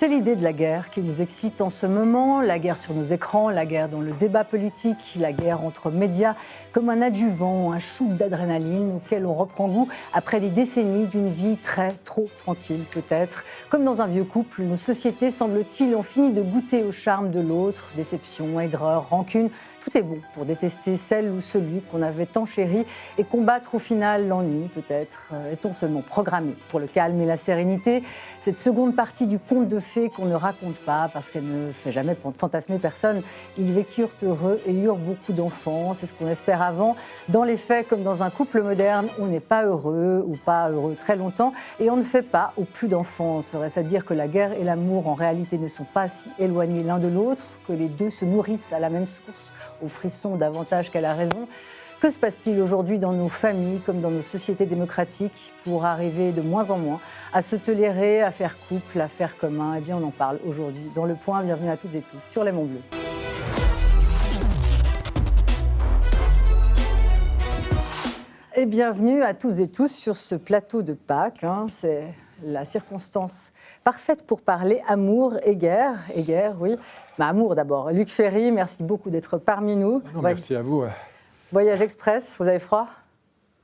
C'est l'idée de la guerre qui nous excite en ce moment, la guerre sur nos écrans, la guerre dans le débat politique, la guerre entre médias, comme un adjuvant, un shoot d'adrénaline auquel on reprend goût après des décennies d'une vie trop tranquille peut-être. Comme dans un vieux couple, nos sociétés, semble-t-il, ont fini de goûter au charme de l'autre, déception, aigreur, rancune. Tout est bon pour détester celle ou celui qu'on avait tant chéri et combattre au final l'ennui peut-être. Est-on seulement programmé pour le calme et la sérénité? Cette seconde partie du conte de fées qu'on ne raconte pas parce qu'elle ne fait jamais fantasmer personne. Ils vécurent heureux et eurent beaucoup d'enfants, c'est ce qu'on espère avant. Dans les faits, comme dans un couple moderne, on n'est pas heureux ou pas heureux très longtemps et on ne fait pas ou plus d'enfants. Serait-ce à dire que la guerre et l'amour en réalité ne sont pas si éloignés l'un de l'autre, que les deux se nourrissent à la même source, au frisson davantage qu'à la raison? Que se passe-t-il aujourd'hui dans nos familles comme dans nos sociétés démocratiques pour arriver de moins en moins à se tolérer, à faire couple, à faire commun? Eh bien, on en parle aujourd'hui dans Le Point. Bienvenue à toutes et tous sur Les Monts Bleus. Et bienvenue à toutes et tous sur ce plateau de Pâques. C'est la circonstance parfaite pour parler amour et guerre. Et guerre, oui. Mais amour d'abord. Luc Ferry, merci beaucoup d'être parmi nous. Non, merci à vous. Voyage express, vous avez froid?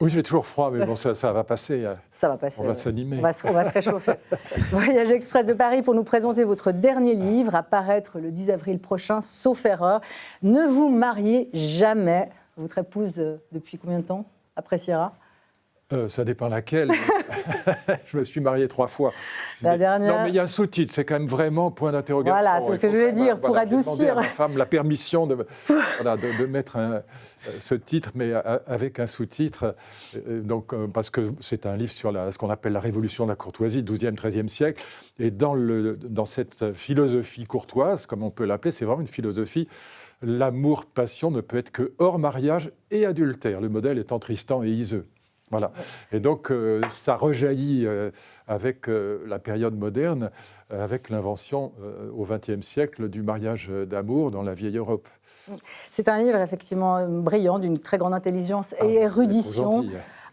Oui, j'ai toujours froid, mais bon, ça va passer. Ça va passer. On va s'animer. On va se réchauffer. Voyage express de Paris pour nous présenter votre dernier livre, à paraître le 10 avril prochain, sauf erreur. Ne vous mariez jamais. Votre épouse, depuis combien de temps appréciera? Ça dépend laquelle. Je me suis marié 3 fois. La dernière. Non, mais il y a un sous-titre, c'est quand même vraiment point d'interrogation. Voilà, c'est ce que je voulais dire, pour adoucir. À ma femme la permission de mettre ce titre, mais avec un sous-titre. Parce que c'est un livre sur ce qu'on appelle la révolution de la courtoisie, 12e, 13e siècle. Et dans cette philosophie courtoise, comme on peut l'appeler, c'est vraiment une philosophie. L'amour-passion ne peut être que hors mariage et adultère, le modèle étant Tristan et Iseux. Voilà. Et donc, ça rejaillit avec la période moderne, avec l'invention au XXe siècle du mariage d'amour dans la vieille Europe. C'est un livre effectivement brillant, d'une très grande intelligence et érudition.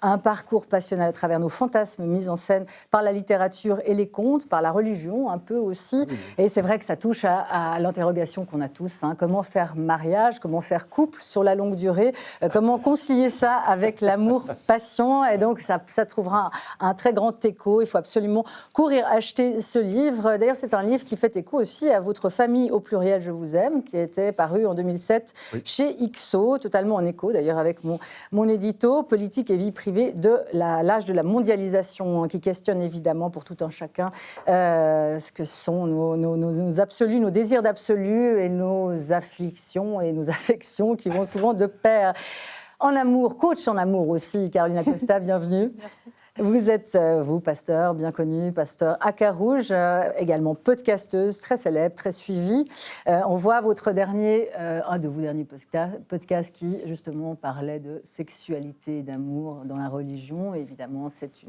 Un parcours passionnel à travers nos fantasmes mis en scène par la littérature et les contes, par la religion un peu aussi. Oui. Et c'est vrai que ça touche à l'interrogation qu'on a tous. Comment faire mariage, comment faire couple sur la longue durée, comment concilier ça avec l'amour-passion. Et donc ça trouvera un très grand écho. Il faut absolument courir acheter ce livre. D'ailleurs, c'est un livre qui fait écho aussi à votre famille au pluriel, je vous aime, qui était paru en 2007 chez IXO, totalement en écho d'ailleurs avec mon édito, Politique et vie privée de l'âge de la mondialisation, qui questionne évidemment pour tout un chacun ce que sont nos absolus, nos désirs d'absolu et nos afflictions et nos affections qui vont souvent de pair. En amour, coach en amour aussi, Caroline Acosta, bienvenue. Merci. Vous êtes, vous, pasteur bien connu, pasteur à Carouge, également podcasteuse, très célèbre, très suivie. On voit votre un de vos derniers podcasts qui, justement, parlait de sexualité et d'amour dans la religion. Et évidemment, c'est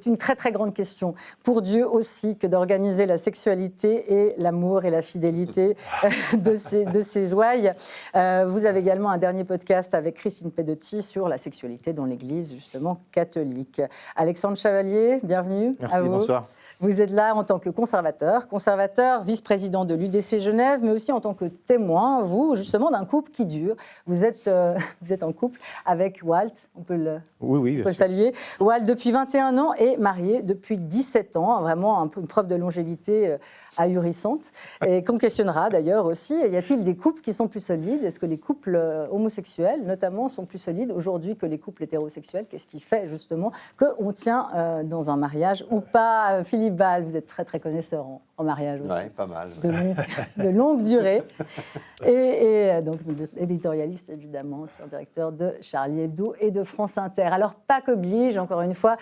une très, très grande question pour Dieu aussi que d'organiser la sexualité et l'amour et la fidélité de ses ouailles. Vous avez également un dernier podcast avec Christine Pedotti sur la sexualité dans l'Église, justement, catholique. Alexandre Chevalier, bienvenue. Merci, bonsoir. Vous êtes là en tant que conservateur, vice-président de l'UDC Genève, mais aussi en tant que témoin, vous, justement, d'un couple qui dure. Vous êtes en couple avec Walt, on peut le saluer. Walt, depuis 21 ans, est marié depuis 17 ans, vraiment une preuve de longévité ahurissante, et qu'on questionnera d'ailleurs aussi. Y a-t-il des couples qui sont plus solides? Est-ce que les couples homosexuels, notamment, sont plus solides aujourd'hui que les couples hétérosexuels? Qu'est-ce qui fait, justement, qu'on tient dans un mariage ou pas? Philippe Val, vous êtes très, très connaisseur en mariage aussi. Oui, pas mal. De longue durée. Et donc, éditorialiste, évidemment, ancien directeur de Charlie Hebdo et de France Inter. Alors, Pâques oblige, encore une fois,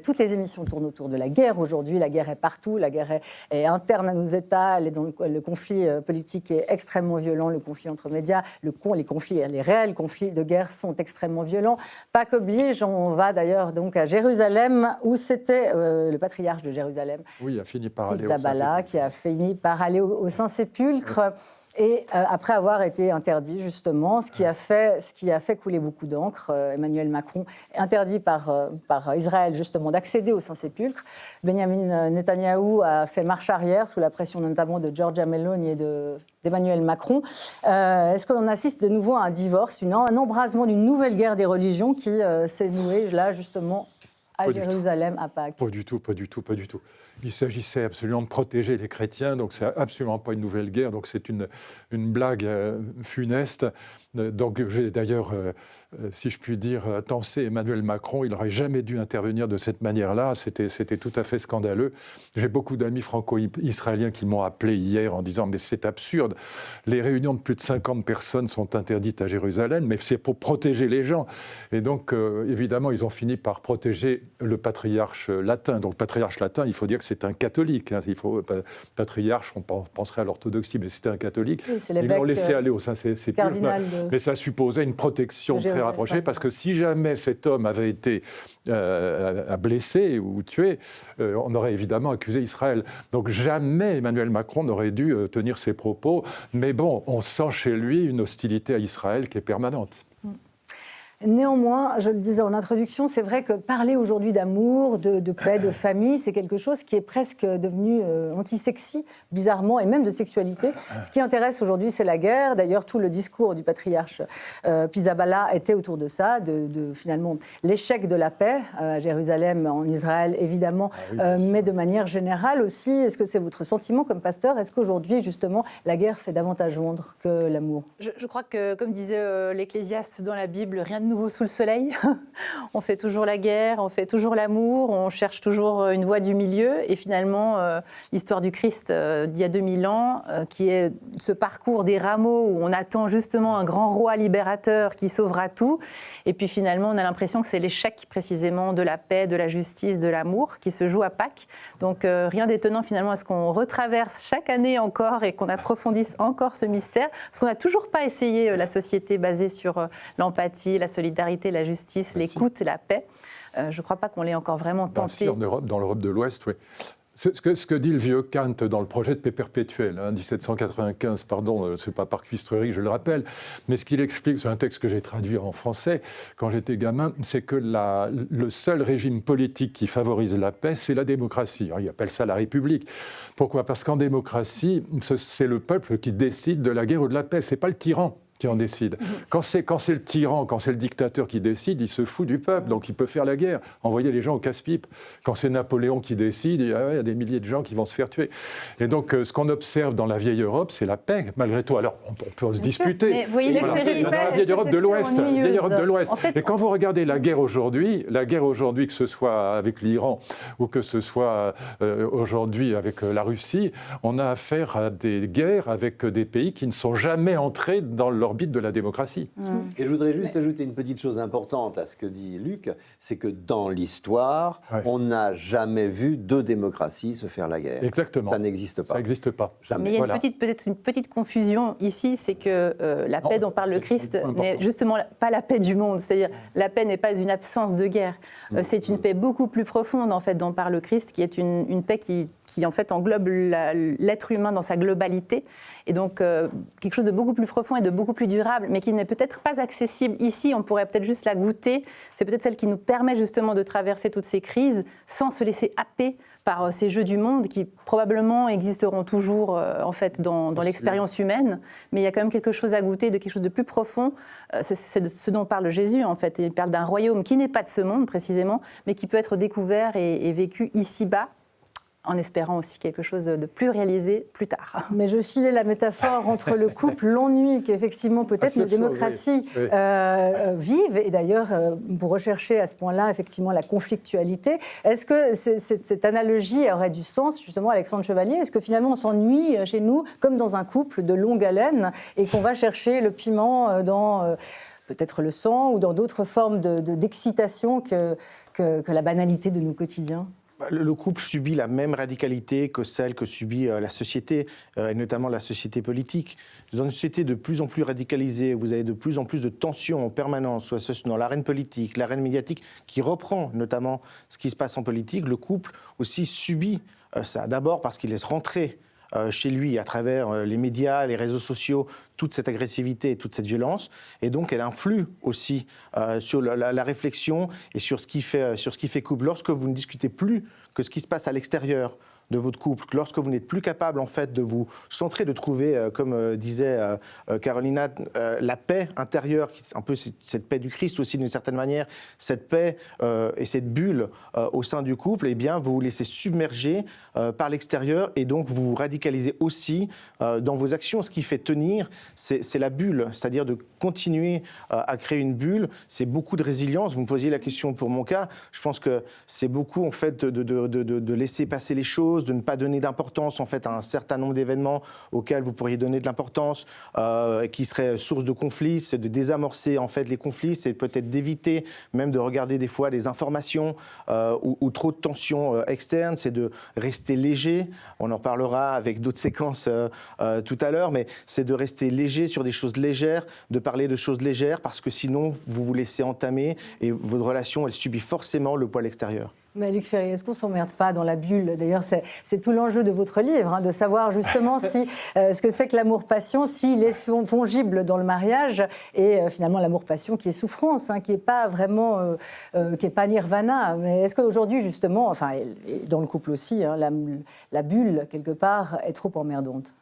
toutes les émissions tournent autour de la guerre aujourd'hui. La guerre est partout, la guerre est interne à nos États, le conflit politique est extrêmement violent, le conflit entre médias, les réels conflits de guerre sont extrêmement violents. Pâques oblige, on va d'ailleurs donc à Jérusalem, où c'était le patriarche de Jérusalem, a fini par aller Zabala, qui a fini par aller au Saint-Sépulcre. Et après avoir été interdit, justement, ce qui a fait couler beaucoup d'encre, Emmanuel Macron, interdit par Israël, justement, d'accéder au Saint-Sépulcre. Benjamin Netanyahou a fait marche arrière, sous la pression notamment de Giorgia Meloni et d'Emmanuel Macron. Est-ce qu'on assiste de nouveau à un divorce, un embrasement d'une nouvelle guerre des religions qui s'est nouée, là, justement, à Jérusalem, à Pâques? Pas du tout. Il s'agissait absolument de protéger les chrétiens, donc c'est absolument pas une nouvelle guerre, donc c'est une blague funeste. Donc j'ai d'ailleurs, si je puis dire, tensé Emmanuel Macron, il n'aurait jamais dû intervenir de cette manière-là, c'était tout à fait scandaleux. J'ai beaucoup d'amis franco-israéliens qui m'ont appelé hier en disant « mais c'est absurde, les réunions de plus de 50 personnes sont interdites à Jérusalem, mais c'est pour protéger les gens ». Et donc évidemment, ils ont fini par protéger le patriarche latin. Donc patriarche latin, il faut dire que c'est un catholique. Patriarche, on penserait à l'orthodoxie, mais c'était un catholique. Oui, ils l'ont laissé aller au Saint-Sépulcre. Mais ça supposait une protection très rapprochée, parce que si jamais cet homme avait été blessé ou tué, on aurait évidemment accusé Israël. Donc jamais Emmanuel Macron n'aurait dû tenir ces propos. Mais bon, on sent chez lui une hostilité à Israël qui est permanente. Néanmoins, je le disais en introduction, c'est vrai que parler aujourd'hui d'amour, de paix, de famille, c'est quelque chose qui est presque devenu anti-sexy, bizarrement, et même de sexualité. Ce qui intéresse aujourd'hui, c'est la guerre. D'ailleurs, tout le discours du patriarche Pizzaballa était autour de ça, de finalement l'échec de la paix à Jérusalem, en Israël, évidemment, mais de manière générale aussi. Est-ce que c'est votre sentiment comme pasteur? Est-ce qu'aujourd'hui, justement, la guerre fait davantage vendre que l'amour? Je crois que, comme disait l'Ecclésiaste dans la Bible, rien de nouveau sous le soleil. On fait toujours la guerre, on fait toujours l'amour, on cherche toujours une voie du milieu. Et finalement, l'histoire du Christ d'il y a 2000 ans, qui est ce parcours des rameaux où on attend justement un grand roi libérateur qui sauvera tout. Et puis finalement, on a l'impression que c'est l'échec précisément de la paix, de la justice, de l'amour qui se joue à Pâques. Donc rien d'étonnant finalement à ce qu'on retraverse chaque année encore et qu'on approfondisse encore ce mystère. Parce qu'on n'a toujours pas essayé la société basée sur l'empathie, la solidarité, la justice, l'écoute, la paix. Je ne crois pas qu'on l'ait encore vraiment tenté. Si, en Europe, dans l'Europe de l'Ouest, oui. Ce que dit le vieux Kant dans le projet de paix perpétuelle, 1795, pardon, ce n'est pas par cuistrerie, je le rappelle, mais ce qu'il explique, c'est un texte que j'ai traduit en français quand j'étais gamin, c'est que le seul régime politique qui favorise la paix, c'est la démocratie. Alors, il appelle ça la République. Pourquoi? Parce qu'en démocratie, c'est le peuple qui décide de la guerre ou de la paix, ce n'est pas le tyran qui en décide. Quand c'est le tyran, quand c'est le dictateur qui décide, il se fout du peuple, donc il peut faire la guerre, envoyer les gens au casse-pipe. Quand c'est Napoléon qui décide, il y a des milliers de gens qui vont se faire tuer. Et donc, ce qu'on observe dans la vieille Europe, c'est la paix, malgré tout. Alors, on peut se disputer. Mais vous voyez l'expérience dans la vieille Europe de l'Ouest. En fait, et quand vous regardez la guerre aujourd'hui, que ce soit avec l'Iran ou que ce soit aujourd'hui avec la Russie, on a affaire à des guerres avec des pays qui ne sont jamais entrés dans l'orbite de la démocratie. Et je voudrais juste ajouter une petite chose importante à ce que dit Luc, c'est que dans l'histoire, on n'a jamais vu deux démocraties se faire la guerre. Exactement. Ça n'existe pas. Ça n'existe pas. Jamais. Mais il y a peut-être une petite confusion ici, c'est que la paix dont parle le Christ n'est justement pas la paix du monde. C'est-à-dire, la paix n'est pas une absence de guerre. C'est une paix beaucoup plus profonde, en fait, dont parle le Christ, qui est une paix qui en fait englobe l'être humain dans sa globalité, et donc quelque chose de beaucoup plus profond et de beaucoup plus durable, mais qui n'est peut-être pas accessible ici. On pourrait peut-être juste la goûter. C'est peut-être celle qui nous permet justement de traverser toutes ces crises sans se laisser happer par ces jeux du monde qui probablement existeront toujours en fait dans l'expérience humaine, mais il y a quand même quelque chose à goûter, de quelque chose de plus profond. C'est de ce dont parle Jésus en fait. Il parle d'un royaume qui n'est pas de ce monde précisément, mais qui peut être découvert et vécu ici-bas, en espérant aussi quelque chose de plus réalisé plus tard. Mais je filais la métaphore entre le couple, l'ennui, qui est effectivement peut-être une démocratie vive, et d'ailleurs, vous recherchez à ce point-là effectivement la conflictualité. Est-ce que cette analogie aurait du sens, justement, Alexandre Chevalier? Est-ce que finalement on s'ennuie chez nous, comme dans un couple de longue haleine, et qu'on va chercher le piment dans peut-être le sang, ou dans d'autres formes d'excitation que la banalité de nos quotidiens? Le couple subit la même radicalité que celle que subit la société, et notamment la société politique. Dans une société de plus en plus radicalisée, vous avez de plus en plus de tensions en permanence, soit dans l'arène politique, l'arène médiatique, qui reprend notamment ce qui se passe en politique. Le couple aussi subit ça. D'abord parce qu'il laisse rentrer chez lui à travers les médias, les réseaux sociaux, toute cette agressivité et toute cette violence. Et donc, elle influe aussi sur la réflexion et sur ce qui fait couple. Lorsque vous ne discutez plus que ce qui se passe à l'extérieur de votre couple, lorsque vous n'êtes plus capable en fait de vous centrer, de trouver, comme disait Carolina, la paix intérieure, qui est un peu cette paix du Christ aussi d'une certaine manière, cette paix et cette bulle au sein du couple, eh bien vous vous laissez submerger par l'extérieur et donc vous vous radicalisez aussi dans vos actions. Ce qui fait tenir, c'est la bulle, c'est-à-dire de continuer à créer une bulle. C'est beaucoup de résilience. Vous me posiez la question pour mon cas. Je pense que c'est beaucoup en fait de laisser passer les choses, de ne pas donner d'importance en fait à un certain nombre d'événements auxquels vous pourriez donner de l'importance, qui seraient source de conflits. C'est de désamorcer en fait les conflits, c'est peut-être d'éviter même de regarder des fois des informations ou trop de tensions externes, c'est de rester léger. On en reparlera avec d'autres séquences tout à l'heure, mais c'est de rester léger sur des choses légères, de parler de choses légères, parce que sinon vous vous laissez entamer et votre relation elle subit forcément le poids extérieur. Mais Luc Ferry, est-ce qu'on ne s'emmerde pas dans la bulle? D'ailleurs, c'est tout l'enjeu de votre livre, hein, de savoir justement si, ce que c'est que l'amour-passion, s'il est fongible dans le mariage, et finalement l'amour-passion qui est souffrance, hein, qui n'est pas vraiment, qui n'est pas nirvana. Mais est-ce qu'aujourd'hui, justement, enfin, et dans le couple aussi, hein, la bulle, quelque part, est trop emmerdante?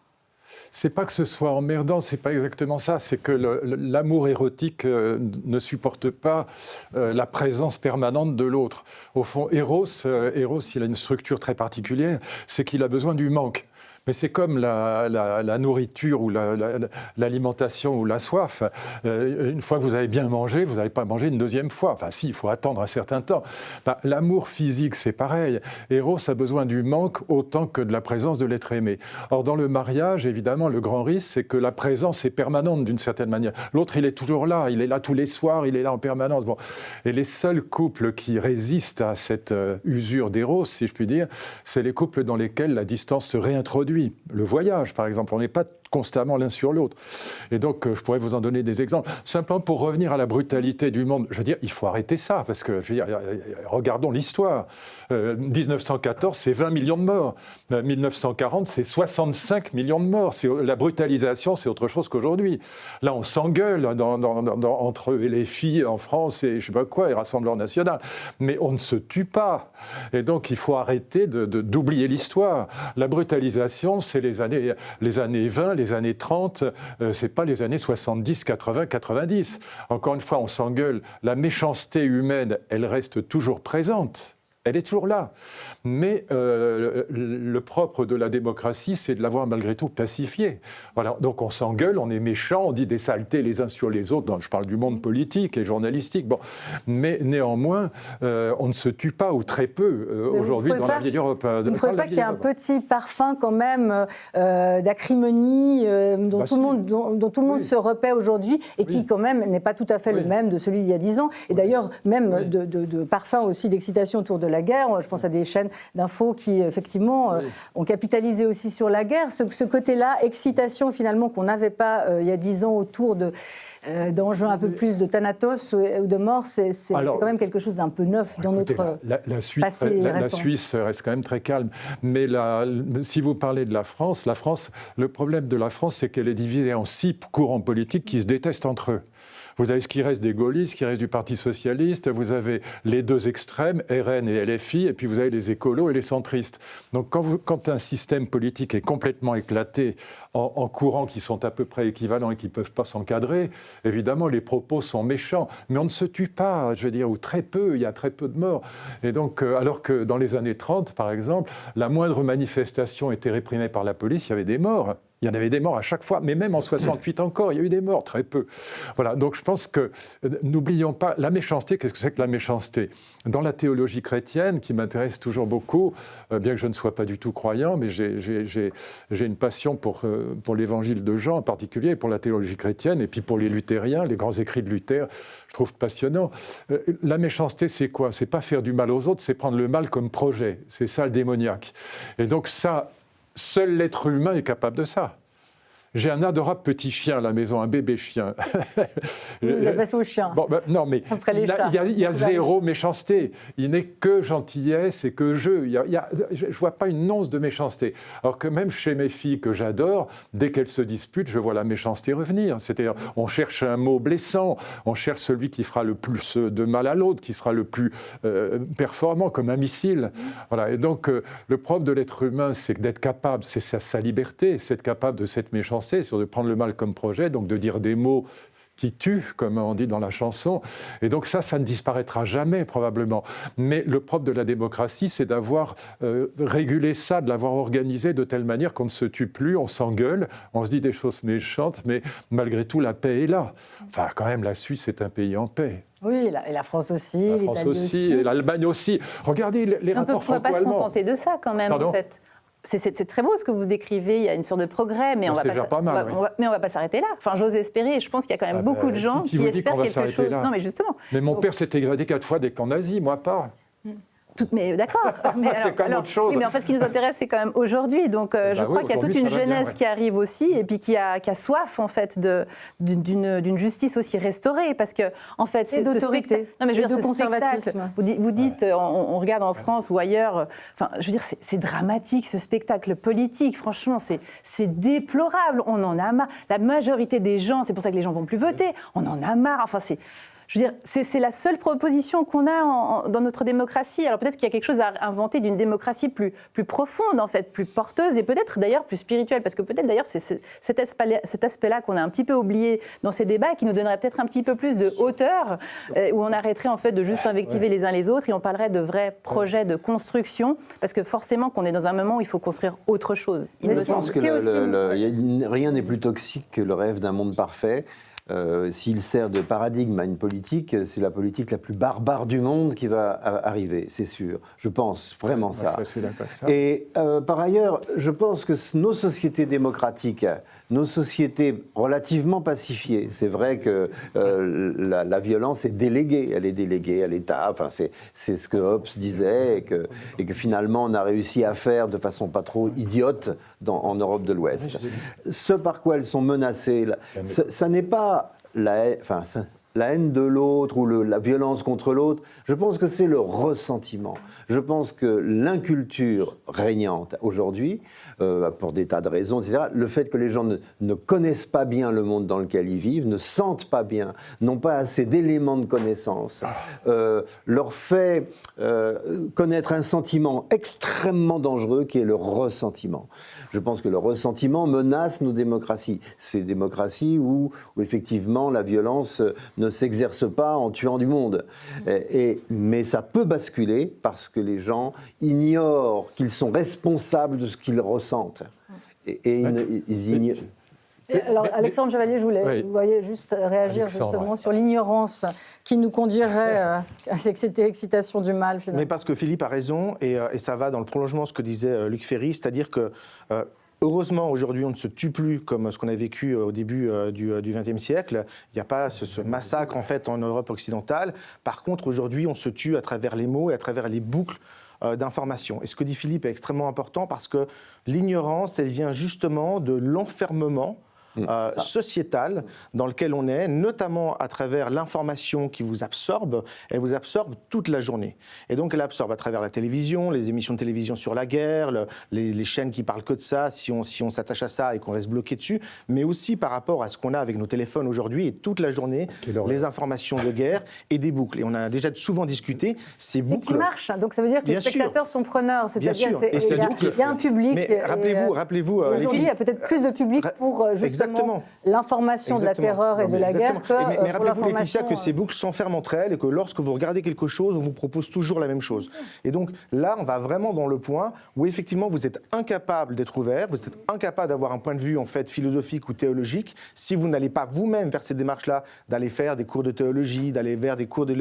C'est pas que ce soit emmerdant, c'est pas exactement ça. C'est que l'amour érotique ne supporte pas la présence permanente de l'autre. Au fond, Eros, il a une structure très particulière, c'est qu'il a besoin du manque. Mais c'est comme la nourriture ou l'alimentation ou la soif. Une fois que vous avez bien mangé, vous n'allez pas manger une deuxième fois. Enfin, si, il faut attendre un certain temps. L'amour physique, c'est pareil. Eros a besoin du manque autant que de la présence de l'être aimé. Or, dans le mariage, évidemment, le grand risque, c'est que la présence est permanente d'une certaine manière. L'autre, il est toujours là. Il est là tous les soirs. Il est là en permanence. Bon. Et les seuls couples qui résistent à cette usure d'Eros, si je puis dire, c'est les couples dans lesquels la distance se réintroduit. Le voyage, par exemple, on n'est pas constamment l'un sur l'autre. Et donc, je pourrais vous en donner des exemples. Simplement pour revenir à la brutalité du monde, je veux dire, il faut arrêter ça, parce que, je veux dire, regardons l'histoire. 1914, c'est 20 millions de morts. 1940, c'est 65 millions de morts. La brutalisation, c'est autre chose qu'aujourd'hui. Là, on s'engueule entre eux et les filles en France et je ne sais pas quoi, et Rassemblement national. Mais on ne se tue pas. Et donc, il faut arrêter d'oublier l'histoire. La brutalisation, c'est les années 20, les années 30, c'est pas les années 70, 80, 90. Encore une fois, on s'engueule. La méchanceté humaine, elle reste toujours présente. Elle est toujours là. Mais le propre de la démocratie, c'est de l'avoir malgré tout pacifiée. Voilà. Donc on s'engueule, on est méchant, on dit des saletés les uns sur les autres. Donc, je parle du monde politique et journalistique. Bon. Mais néanmoins, on ne se tue pas, ou très peu, aujourd'hui dans la vieille Europe. Vous ne trouvez pas qu'il y a un petit parfum quand même d'acrimonie dont, tout le monde se repaît aujourd'hui et qui quand même n'est pas tout à fait le même de celui d'il y a 10 ans. Et d'ailleurs, même de parfum aussi d'excitation autour de la guerre. Je pense à des chaînes d'infos qui, effectivement, ont capitalisé aussi sur la guerre. Ce côté-là, excitation, finalement, qu'on n'avait pas il y a 10 ans autour d'enjeux un peu plus de thanatos ou de mort, c'est quand même quelque chose d'un peu neuf dans notre passé récent. La Suisse reste quand même très calme. Mais si vous parlez de la France, le problème de la France, c'est qu'elle est divisée en 6 courants politiques qui se détestent entre eux. Vous avez ce qui reste des gaullistes, ce qui reste du Parti socialiste, vous avez les deux extrêmes, RN et LFI, et puis vous avez les écolos et les centristes. Donc quand un système politique est complètement éclaté en courants qui sont à peu près équivalents et qui ne peuvent pas s'encadrer, évidemment les propos sont méchants. Mais on ne se tue pas, je veux dire, ou très peu, il y a très peu de morts. Et donc, alors que dans les années 30, par exemple, la moindre manifestation était réprimée par la police, il y avait des morts. Il y en avait des morts à chaque fois, mais même en 68 encore, il y a eu des morts, très peu. Voilà, donc je pense que, n'oublions pas, la méchanceté, qu'est-ce que c'est que la méchanceté? Dans la théologie chrétienne, qui m'intéresse toujours beaucoup, bien que je ne sois pas du tout croyant, mais j'ai une passion pour l'évangile de Jean en particulier, pour la théologie chrétienne, et puis pour les luthériens, les grands écrits de Luther, je trouve passionnant. La méchanceté, c'est quoi? C'est pas faire du mal aux autres, c'est prendre le mal comme projet. C'est ça le démoniaque. Et donc ça, seul l'être humain est capable de ça. J'ai un adorable petit chien à la maison, un bébé chien. Vous avez passé au chien. Bon, ben, non, mais Après les chats. il y a zéro méchanceté. Il n'est que gentillesse et que jeu. Je ne vois pas une once de méchanceté. Alors que même chez mes filles que j'adore, dès qu'elles se disputent, je vois la méchanceté revenir. C'est-à-dire, on cherche un mot blessant, on cherche celui qui fera le plus de mal à l'autre, qui sera le plus performant, comme un missile. Voilà. Et donc, le propre de l'être humain, c'est d'être capable, c'est sa liberté, c'est d'être capable de cette méchanceté, c'est de prendre le mal comme projet, donc de dire des mots qui tuent, comme on dit dans la chanson. Et donc ça ne disparaîtra jamais, probablement. Mais le propre de la démocratie, c'est d'avoir régulé ça, de l'avoir organisé de telle manière qu'on ne se tue plus, on s'engueule, on se dit des choses méchantes, mais malgré tout, la paix est là. Enfin, quand même, la Suisse est un pays en paix. Oui, et la France aussi, La France l'Italie aussi, et l'Allemagne aussi. Regardez les rapports franco-allemands. On ne peut pas se contenter de ça, quand même, Pardon ? en fait. C'est très beau ce que vous décrivez, il y a une sorte de progrès, mais on va pas s'arrêter là. Enfin, j'ose espérer, et je pense qu'il y a quand même beaucoup de gens qui espèrent quelque chose. Là. Non, mais justement. Mais mon père s'est dégradé 4 fois des camps nazis, moi pas. Mais d'accord. C'est quand même autre chose. Oui, mais en fait, ce qui nous intéresse, c'est quand même aujourd'hui. Donc, je crois qu'il y a toute une jeunesse qui arrive aussi, et puis qui a soif, en fait, d'une justice aussi restaurée, parce que, en fait, c'est d'autorité. Non, mais je veux dire, de conservatisme. Vous dites, on regarde en France ou ailleurs. Enfin, je veux dire, c'est dramatique ce spectacle politique. Franchement, c'est déplorable. On en a marre. La majorité des gens, c'est pour ça que les gens vont plus voter. On en a marre. Enfin, je veux dire, c'est la seule proposition qu'on a dans notre démocratie. Alors peut-être qu'il y a quelque chose à inventer d'une démocratie plus profonde, en fait, plus porteuse et peut-être d'ailleurs plus spirituelle. Parce que peut-être d'ailleurs c'est cet aspect-là qu'on a un petit peu oublié dans ces débats et qui nous donnerait peut-être un petit peu plus de hauteur, où on arrêterait en fait de juste invectiver les uns les autres et on parlerait de vrais projets de construction. Parce que forcément qu'on est dans un moment où il faut construire autre chose. Je pense que rien n'est plus toxique que le rêve d'un monde parfait. S'il sert de paradigme à une politique, c'est la politique la plus barbare du monde qui va arriver, c'est sûr. Je pense vraiment ça. Et par ailleurs, je pense que nos sociétés démocratiques, nos sociétés relativement pacifiées, c'est vrai que la violence est déléguée, elle est déléguée à l'État, enfin, c'est ce que Hobbes disait, et que finalement on a réussi à faire de façon pas trop idiote en Europe de l'Ouest. Ce par quoi elles sont menacées, ça n'est pas la haine de l'autre ou la violence contre l'autre, je pense que c'est le ressentiment. Je pense que l'inculture régnante aujourd'hui, pour des tas de raisons, etc., le fait que les gens ne connaissent pas bien le monde dans lequel ils vivent, ne sentent pas bien, n'ont pas assez d'éléments de connaissance, leur fait connaître un sentiment extrêmement dangereux qui est le ressentiment. Je pense que le ressentiment menace nos démocraties. Ces démocraties où effectivement la violence ne s'exerce pas en tuant du monde. Mais ça peut basculer parce que les gens ignorent qu'ils sont responsables de ce qu'ils ressentent. Ils ignorent. Alors, Alexandre Chevalier, je voulais, vous voyez, juste réagir justement sur l'ignorance qui nous conduirait à cette excitation du mal, finalement. Mais parce que Philippe a raison, et ça va dans le prolongement de ce que disait Luc Ferry, c'est-à-dire que heureusement, aujourd'hui, on ne se tue plus comme ce qu'on a vécu au début du XXe siècle. Il n'y a pas ce massacre, en fait, en Europe occidentale. Par contre, aujourd'hui, on se tue à travers les mots et à travers les boucles d'informations. Et ce que dit Philippe est extrêmement important parce que l'ignorance, elle vient justement de l'enfermement sociétale dans lequel on est, notamment à travers l'information qui vous absorbe, elle vous absorbe toute la journée. Et donc elle absorbe à travers la télévision, les émissions de télévision sur la guerre, les chaînes qui parlent que de ça, si on s'attache à ça et qu'on reste bloqué dessus, mais aussi par rapport à ce qu'on a avec nos téléphones aujourd'hui et toute la journée, les informations de guerre et des boucles. Et on a déjà souvent discuté, ces boucles... Et qui marchent, donc ça veut dire que les spectateurs sont preneurs, c'est-à-dire qu'il y a un public... Mais rappelez-vous... Aujourd'hui, il y a peut-être plus de public pour justement l'information de la terreur et de la guerre que mais rappelez-vous, Laetitia, que ces boucles s'enferment entre elles et que lorsque vous regardez quelque chose, on vous propose toujours la même chose. Et donc là, on va vraiment dans le point où effectivement vous êtes incapable d'être ouvert, vous êtes incapable d'avoir un point de vue en fait philosophique ou théologique si vous n'allez pas vous-même vers cette démarche-là, d'aller faire des cours de théologie, d'aller vers des cours de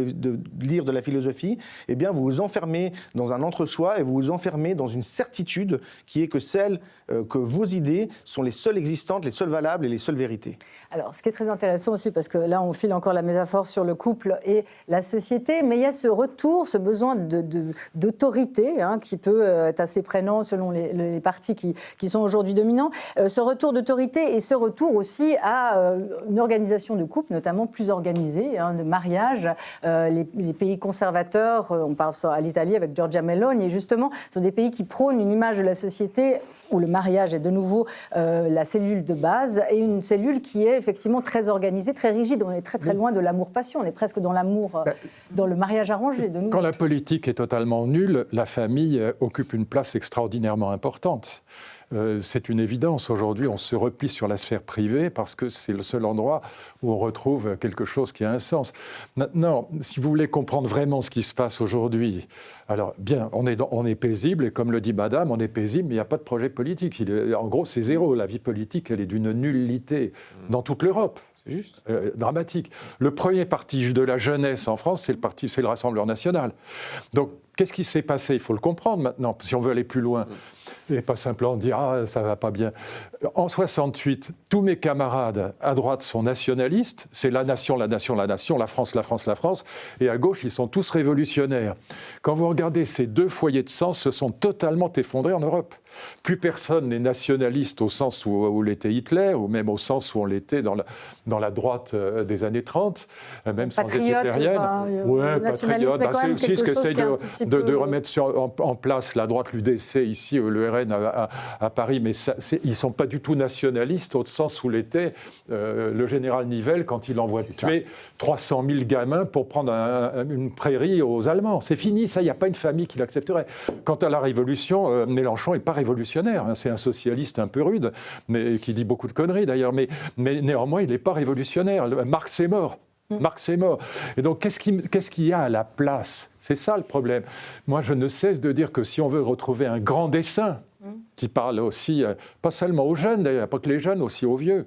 lire de la philosophie. Eh bien, vous vous enfermez dans un entre-soi et vous vous enfermez dans une certitude qui est que celle que vos idées sont les seules existantes, les seules valables valables et les seules vérités. Alors, ce qui est très intéressant aussi, parce que là, on file encore la métaphore sur le couple et la société, mais il y a ce retour, ce besoin d'autorité, qui peut être assez prégnant selon les partis qui sont aujourd'hui dominants. Ce retour d'autorité et ce retour aussi à une organisation de couple, notamment plus organisée, de mariage. Les pays conservateurs, on parle à l'Italie avec Giorgia Meloni, et justement, ce sont des pays qui prônent une image de la société où le mariage est de nouveau la cellule de base, et une cellule qui est effectivement très organisée, très rigide. On est très très loin de l'amour-passion, on est presque dans l'amour, dans le mariage arrangé. De nouveau. Quand la politique est totalement nulle, la famille occupe une place extraordinairement importante. C'est une évidence. Aujourd'hui, on se replie sur la sphère privée parce que c'est le seul endroit où on retrouve quelque chose qui a un sens. Maintenant, si vous voulez comprendre vraiment ce qui se passe aujourd'hui, alors bien, on est paisible, et comme le dit Madame, on est paisible, mais il n'y a pas de projet politique. En gros, c'est zéro. La vie politique, elle est d'une nullité dans toute l'Europe. C'est juste dramatique. Le premier parti de la jeunesse en France, c'est le Rassemblement national. Donc, qu'est-ce qui s'est passé? Il faut le comprendre maintenant, si on veut aller plus loin. Et pas simplement dire « Ah, ça va pas bien ». En 68, tous mes camarades à droite sont nationalistes. C'est la nation, la nation, la nation, la France, la France, la France. Et à gauche, ils sont tous révolutionnaires. Quand vous regardez ces deux foyers de sens, se sont totalement effondrés en Europe. Plus personne n'est nationaliste au sens où l'était Hitler, ou même au sens où on l'était dans la droite des années 30, même sans être hitlérienne. Oui, patriote. C'est aussi ce qu'essaye de remettre en place la droite, l'UDC ici, le RN à Paris, mais ils ne sont pas du tout nationalistes au sens où l'était le général Nivelle quand il envoie tuer 300 000 gamins pour prendre une prairie aux Allemands. C'est fini, ça, il n'y a pas une famille qui l'accepterait. Quant à la Révolution, Mélenchon n'est pas révolutionnaire, c'est un socialiste un peu rude, mais qui dit beaucoup de conneries d'ailleurs, mais néanmoins, il n'est pas révolutionnaire. Marx est mort. Marx est mort. Et donc, qu'est-ce qu'il y a à la place? C'est ça le problème. Moi, je ne cesse de dire que si on veut retrouver un grand dessein, qui parle aussi, pas seulement aux jeunes, d'ailleurs, pas que les jeunes, aussi aux vieux,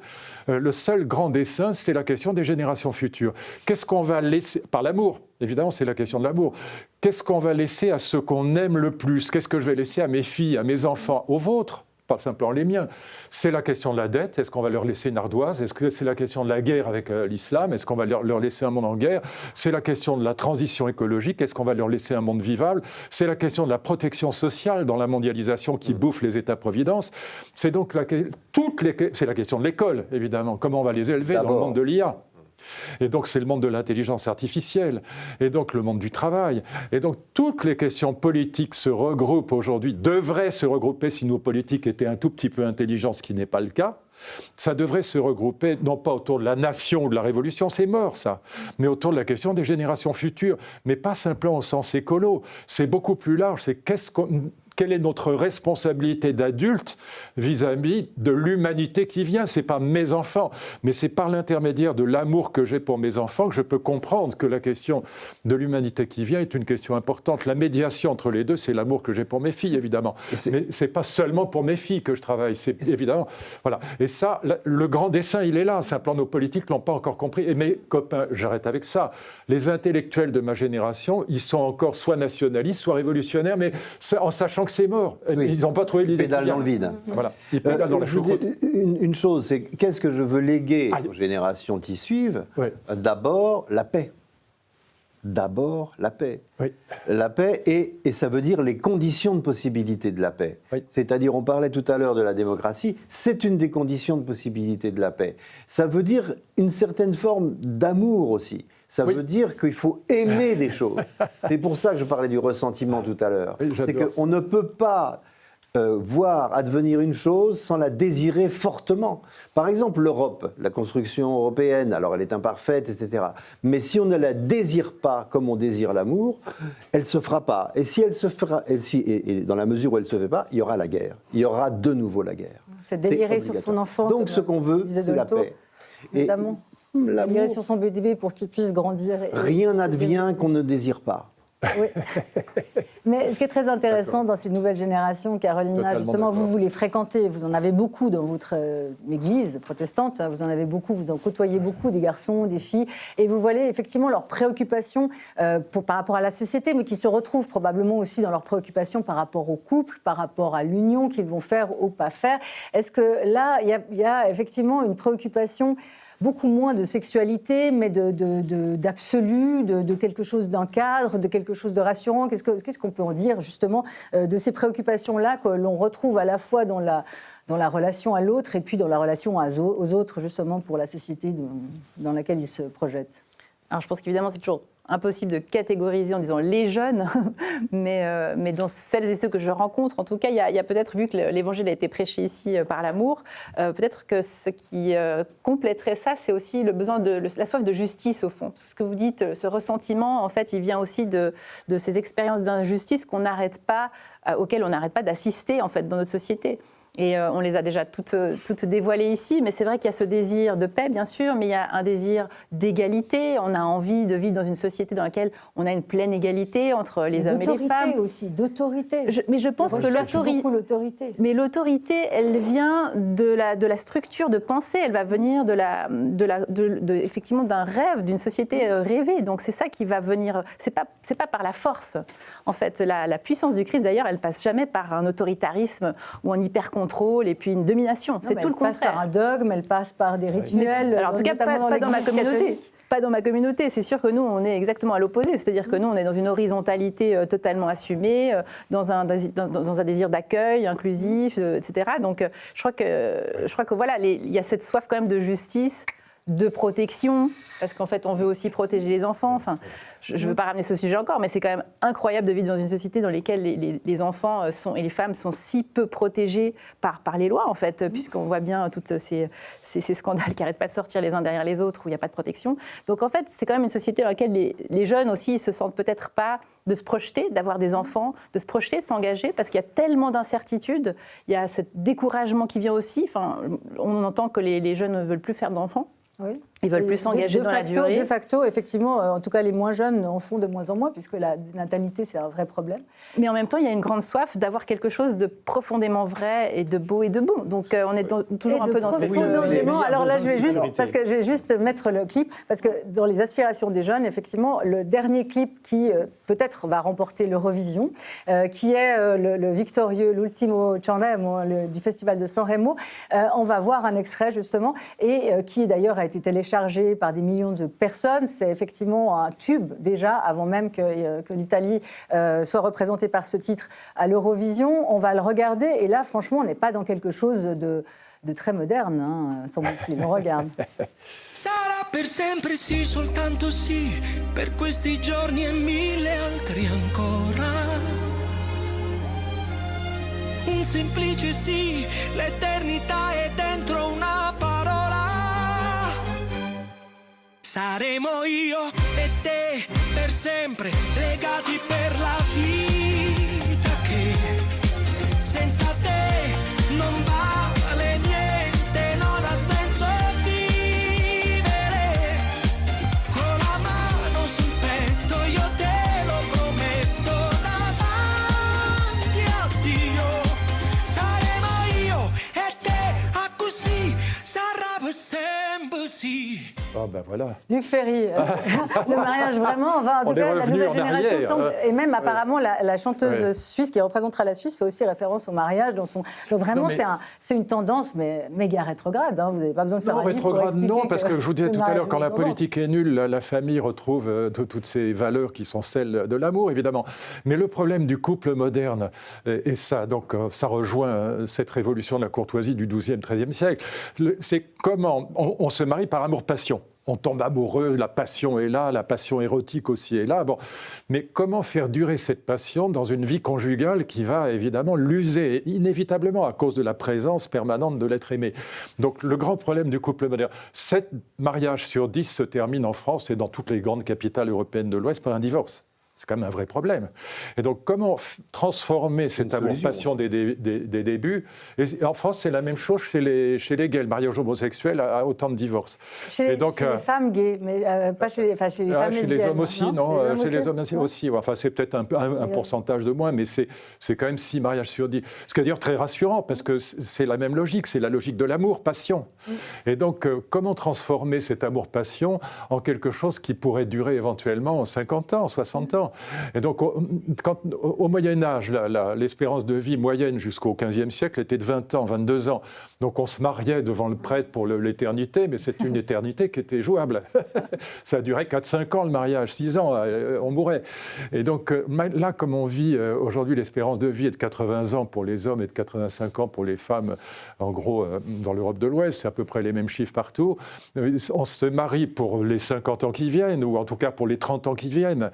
le seul grand dessein, c'est la question des générations futures. Qu'est-ce qu'on va laisser, par l'amour, évidemment, c'est la question de l'amour, qu'est-ce qu'on va laisser à ceux qu'on aime le plus? Qu'est-ce que je vais laisser à mes filles, à mes enfants, aux vôtres? Pas simplement les miens. C'est la question de la dette. Est-ce qu'on va leur laisser une ardoise? Est-ce que c'est la question de la guerre avec l'islam? Est-ce qu'on va leur laisser un monde en guerre? C'est la question de la transition écologique. Est-ce qu'on va leur laisser un monde vivable? C'est la question de la protection sociale dans la mondialisation qui bouffe les États-providence. C'est donc c'est la question de l'école, évidemment. Comment on va les élever dans le monde de l'IA? Et donc, c'est le monde de l'intelligence artificielle, et donc le monde du travail. Et donc, toutes les questions politiques se regroupent aujourd'hui, devraient se regrouper si nos politiques étaient un tout petit peu intelligents, ce qui n'est pas le cas. Ça devrait se regrouper, non pas autour de la nation ou de la révolution, c'est mort ça, mais autour de la question des générations futures. Mais pas simplement au sens écolo, c'est beaucoup plus large, c'est quelle est notre responsabilité d'adulte vis-à-vis de l'humanité qui vient? Ce n'est pas mes enfants, mais c'est par l'intermédiaire de l'amour que j'ai pour mes enfants que je peux comprendre que la question de l'humanité qui vient est une question importante. La médiation entre les deux, c'est l'amour que j'ai pour mes filles, évidemment. Mais ce n'est pas seulement pour mes filles que je travaille, c'est évidemment. Voilà. Et ça, le grand dessein, il est là. Simplement, nos politiques ne l'ont pas encore compris. Et mes copains, j'arrête avec ça. Les intellectuels de ma génération, ils sont encore soit nationalistes, soit révolutionnaires, mais en sachant que c'est mort. Oui. Ils n'ont pas trouvé l'idée. Ils pédalent dans le vide. Voilà. Ils pédalent dans la choucroute. Une chose, c'est qu'est-ce que je veux léguer aux générations qui suivent? D'abord, la paix. D'abord, la paix. Oui. La paix, et ça veut dire les conditions de possibilité de la paix. Oui. C'est-à-dire, on parlait tout à l'heure de la démocratie, c'est une des conditions de possibilité de la paix. Ça veut dire une certaine forme d'amour aussi. Ça veut dire qu'il faut aimer des choses. C'est pour ça que je parlais du ressentiment tout à l'heure. Oui, c'est qu'on ne peut pas voir advenir une chose sans la désirer fortement. Par exemple, l'Europe, la construction européenne, alors elle est imparfaite, etc. Mais si on ne la désire pas comme on désire l'amour, elle ne se fera pas. Et si elle se fera, et dans la mesure où elle ne se fait pas, il y aura la guerre. Il y aura de nouveau la guerre. C'est délirer sur son enfant. Donc ce qu'on veut, c'est la paix. Notamment. Délirer sur son bébé pour qu'il puisse grandir. Rien n'advient qu'on ne désire pas. Oui. Mais ce qui est très intéressant dans ces nouvelles générations, Carolina, Totalement justement, d'accord. vous les fréquentez, vous en avez beaucoup dans votre église protestante, vous en avez beaucoup, vous en côtoyez beaucoup, des garçons, des filles, et vous voyez effectivement leurs préoccupations par rapport à la société, mais qui se retrouvent probablement aussi dans leurs préoccupations par rapport au couple, par rapport à l'union qu'ils vont faire ou pas faire. Est-ce que là, il y a effectivement une préoccupation beaucoup moins de sexualité, mais d'absolu, de quelque chose d'un cadre, de quelque chose de rassurant. Qu'est-ce qu'on peut en dire justement de ces préoccupations-là que l'on retrouve à la fois dans la relation à l'autre et puis dans la relation aux autres, justement pour la société dans laquelle ils se projettent? Alors je pense qu'évidemment c'est toujours impossible de catégoriser en disant les jeunes, mais dans celles et ceux que je rencontre, en tout cas, il y a peut-être, vu que l'évangile a été prêché ici par l'amour, peut-être que ce qui compléterait ça, c'est aussi le besoin la soif de justice, au fond. Ce que vous dites, ce ressentiment, en fait, il vient aussi de ces expériences d'injustice auxquelles on n'arrête pas d'assister, en fait, dans notre société. Et on les a déjà toutes dévoilées ici, mais c'est vrai qu'il y a ce désir de paix, bien sûr, mais il y a un désir d'égalité. On a envie de vivre dans une société dans laquelle on a une pleine égalité entre les hommes et les femmes. D'autorité. Mais je pense que l'autorité... Mais l'autorité, elle vient de la structure de pensée, elle va venir effectivement d'un rêve, d'une société rêvée. Donc c'est ça qui va venir... C'est pas par la force, en fait. La puissance du Christ, d'ailleurs, elle passe jamais par un autoritarisme ou un hyper-contrôle et puis une domination. C'est tout le contraire. Elle passe par un dogme, elle passe par des rituels. Alors, en tout cas, pas dans ma communauté. Catholique. Pas dans ma communauté. C'est sûr que nous, on est exactement à l'opposé. C'est-à-dire que nous, on est dans une horizontalité totalement assumée, dans un désir d'accueil inclusif, etc. Donc, je crois que voilà, il y a cette soif quand même de justice, de protection, parce qu'en fait, on veut aussi protéger les enfants. Enfin, je ne veux pas ramener ce sujet encore, mais c'est quand même incroyable de vivre dans une société dans laquelle les enfants et les femmes sont si peu protégés par les lois, en fait, puisqu'on voit bien tous ces scandales qui n'arrêtent pas de sortir les uns derrière les autres, où il n'y a pas de protection. Donc, en fait, c'est quand même une société dans laquelle les jeunes aussi se sentent peut-être pas de se projeter, d'avoir des enfants, de se projeter, de s'engager, parce qu'il y a tellement d'incertitudes, il y a ce découragement qui vient aussi. Enfin, on entend que les jeunes ne veulent plus faire d'enfants. Oui. Ils veulent plus s'engager dans la durée. De facto, effectivement, en tout cas les moins jeunes en font de moins en moins, puisque la natalité, c'est un vrai problème. Mais en même temps, il y a une grande soif d'avoir quelque chose de profondément vrai et de beau et de bon. Donc on est toujours un peu dans cette... Alors là, je vais juste mettre le clip, parce que dans les aspirations des jeunes, effectivement, le dernier clip qui peut-être va remporter l'Eurovision, qui est le victorieux, l'Ultimo Sanremo, du festival de Sanremo, on va voir un extrait justement, et qui d'ailleurs a été téléchargé par des millions de personnes. C'est effectivement un tube déjà, avant même que l'Italie soit représentée par ce titre à l'Eurovision. On va le regarder et là, franchement, on n'est pas dans quelque chose de très moderne, hein, semble-t-il. On regarde. Sarà per sempre sì, soltanto sì, per questi giorni e mille altri ancora. Un semplice sì, l'eternità è dentro una parola. Saremo io e te per sempre, legati per la vita che senza te non vale niente, non ha senso vivere. Con la mano sul petto io te lo prometto, davanti a Dio saremo io e te, a così sarà per sempre sì. Ah ben voilà. Luc Ferry, le mariage vraiment, enfin, en tout cas la nouvelle génération semble, et même apparemment la chanteuse suisse qui représentera la Suisse fait aussi référence au mariage dans son... Donc vraiment c'est une tendance mais méga rétrograde, hein. Vous n'avez pas besoin de faire un livre pour expliquer non, parce que je vous disais tout à l'heure, quand la politique politique est nulle, la famille retrouve toutes ces valeurs qui sont celles de l'amour, évidemment. Mais le problème du couple moderne, et ça, donc, ça rejoint cette révolution de la courtoisie du XIIe, XIIIe siècle, c'est comment on se marie par amour-passion. On tombe amoureux, la passion est là, la passion érotique aussi est là. Bon. Mais comment faire durer cette passion dans une vie conjugale qui va évidemment l'user inévitablement à cause de la présence permanente de l'être aimé. Donc le grand problème du couple moderne, 7 mariages sur 10 se terminent en France et dans toutes les grandes capitales européennes de l'Ouest par un divorce. C'est quand même un vrai problème. Et donc, comment transformer cet amour-passion des débuts? Et en France, c'est la même chose chez les gays. Le mariage homosexuel a autant de divorces. Chez les femmes gays, mais pas chez les femmes lesbiennes. Chez les hommes aussi, non, chez les hommes non. aussi. Enfin, c'est peut-être un pourcentage de moins, mais c'est quand même 6 mariages sur 10. Ce qui est d'ailleurs très rassurant, parce que c'est la même logique, c'est la logique de l'amour, passion. Et donc, comment transformer cet amour-passion en quelque chose qui pourrait durer éventuellement 50 ans, 60 ans? Et donc, au Moyen-Âge, l'espérance de vie moyenne jusqu'au XVe siècle était de 20 ans, 22 ans. Donc, on se mariait devant le prêtre pour l'éternité, mais c'est une éternité qui était jouable. Ça a duré 4-5 ans, le mariage, 6 ans, on mourait. Et donc, là, comme on vit aujourd'hui, l'espérance de vie est de 80 ans pour les hommes et de 85 ans pour les femmes, en gros, dans l'Europe de l'Ouest, c'est à peu près les mêmes chiffres partout. On se marie pour les 50 ans qui viennent, ou en tout cas pour les 30 ans qui viennent.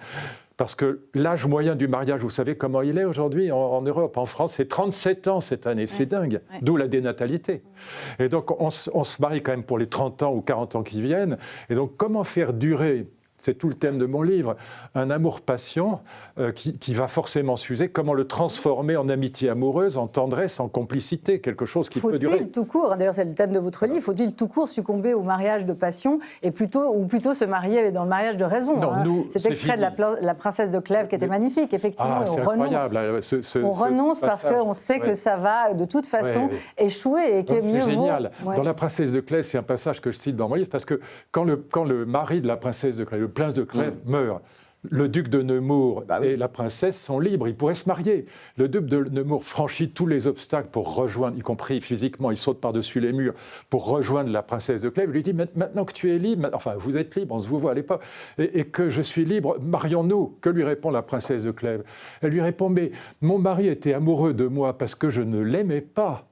Parce que l'âge moyen du mariage, vous savez comment il est aujourd'hui en Europe, en France, c'est 37 ans cette année, c'est dingue, d'où la dénatalité. Et donc on se marie quand même pour les 30 ans ou 40 ans qui viennent. Et donc comment faire durer, c'est tout le thème de mon livre, un amour-passion qui va forcément s'user, comment le transformer en amitié amoureuse, en tendresse, en complicité, quelque chose qui peut durer. Faut-il tout court, d'ailleurs c'est le thème de votre livre, faut-il tout court succomber au mariage de passion ou plutôt se marier dans le mariage de raison? Non, cet extrait de la princesse de Clèves qui était magnifique, effectivement, c'est incroyable. On renonce parce qu'on sait que ça va de toute façon échouer et que mieux vaut... C'est génial. Dans la princesse de Clèves, c'est un passage que je cite dans mon livre, parce que quand le mari de la princesse de Clèves, le prince de Clèves, meurt, le duc de Nemours et la princesse sont libres, ils pourraient se marier. Le duc de Nemours franchit tous les obstacles pour rejoindre, y compris physiquement, il saute par-dessus les murs pour rejoindre la princesse de Clèves. Il lui dit, maintenant que tu es libre, enfin vous êtes libre, on se vous voit à l'époque, et que je suis libre, marions-nous. Que lui répond la princesse de Clèves? Elle lui répond, mais mon mari était amoureux de moi parce que je ne l'aimais pas.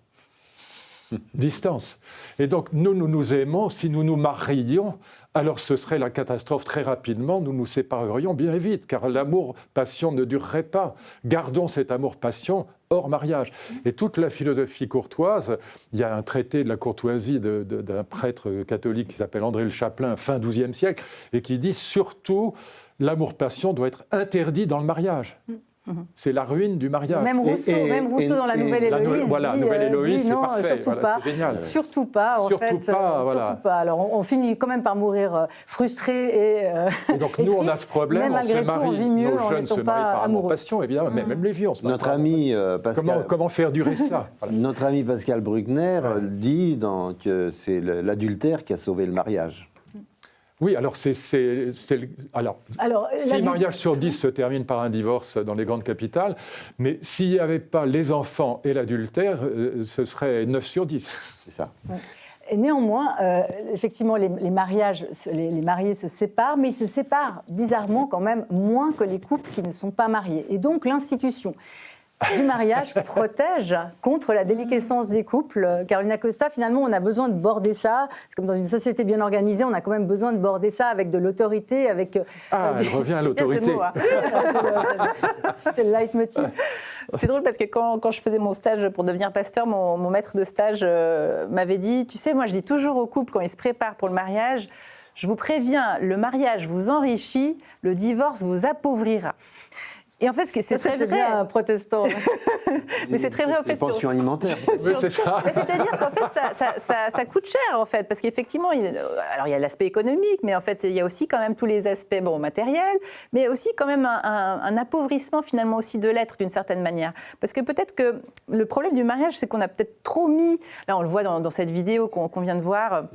Distance. Et donc nous aimons, si nous nous marions, alors ce serait la catastrophe très rapidement, nous nous séparerions bien vite, car l'amour-passion ne durerait pas. Gardons cet amour-passion hors mariage. Et toute la philosophie courtoise, il y a un traité de la courtoisie d'un prêtre catholique qui s'appelle André le Chapelain, fin XIIe siècle, et qui dit surtout l'amour-passion doit être interdit dans le mariage. C'est la ruine du mariage. Même Rousseau dans la Nouvelle Héloïse dit non, parfait, surtout pas. C'est génial. Surtout pas, en fait. Surtout pas. Alors on finit quand même par mourir frustré et donc nous, on a ce problème, on se marie, nos jeunes se marient par amour-passion, évidemment, même les vieux, on se marie. Notre ami Pascal... Comment faire durer ça? Notre ami Pascal Bruckner dit que c'est l'adultère qui a sauvé le mariage. Oui, alors si mariage sur 10 se termine par un divorce dans les grandes capitales, mais s'il n'y avait pas les enfants et l'adultère, ce serait 9 sur 10. C'est ça. Ouais. Et néanmoins, effectivement, les mariés se séparent, mais ils se séparent bizarrement quand même moins que les couples qui ne sont pas mariés. Et donc l'institution du mariage protège contre la déliquescence des couples. Carolina Costa, finalement, on a besoin de border ça. C'est comme dans une société bien organisée, on a quand même besoin de border ça avec de l'autorité, avec... elle revient à l'autorité. C'est le leitmotiv. C'est drôle parce que quand je faisais mon stage pour devenir pasteur, mon maître de stage m'avait dit, tu sais, moi je dis toujours aux couples quand ils se préparent pour le mariage, je vous préviens, le mariage vous enrichit, le divorce vous appauvrira. Et en fait, c'est très vrai. Bien un protestant. Mais c'est très vrai, en fait. Pension alimentaire. C'est ça. C'est-à-dire qu'en fait, ça coûte cher, en fait. Parce qu'effectivement, il y a l'aspect économique, mais en fait, il y a aussi quand même tous les aspects matériels, mais aussi quand même un appauvrissement, finalement, aussi de l'être, d'une certaine manière. Parce que peut-être que le problème du mariage, c'est qu'on a peut-être trop mis. Là, on le voit dans cette vidéo qu'on vient de voir.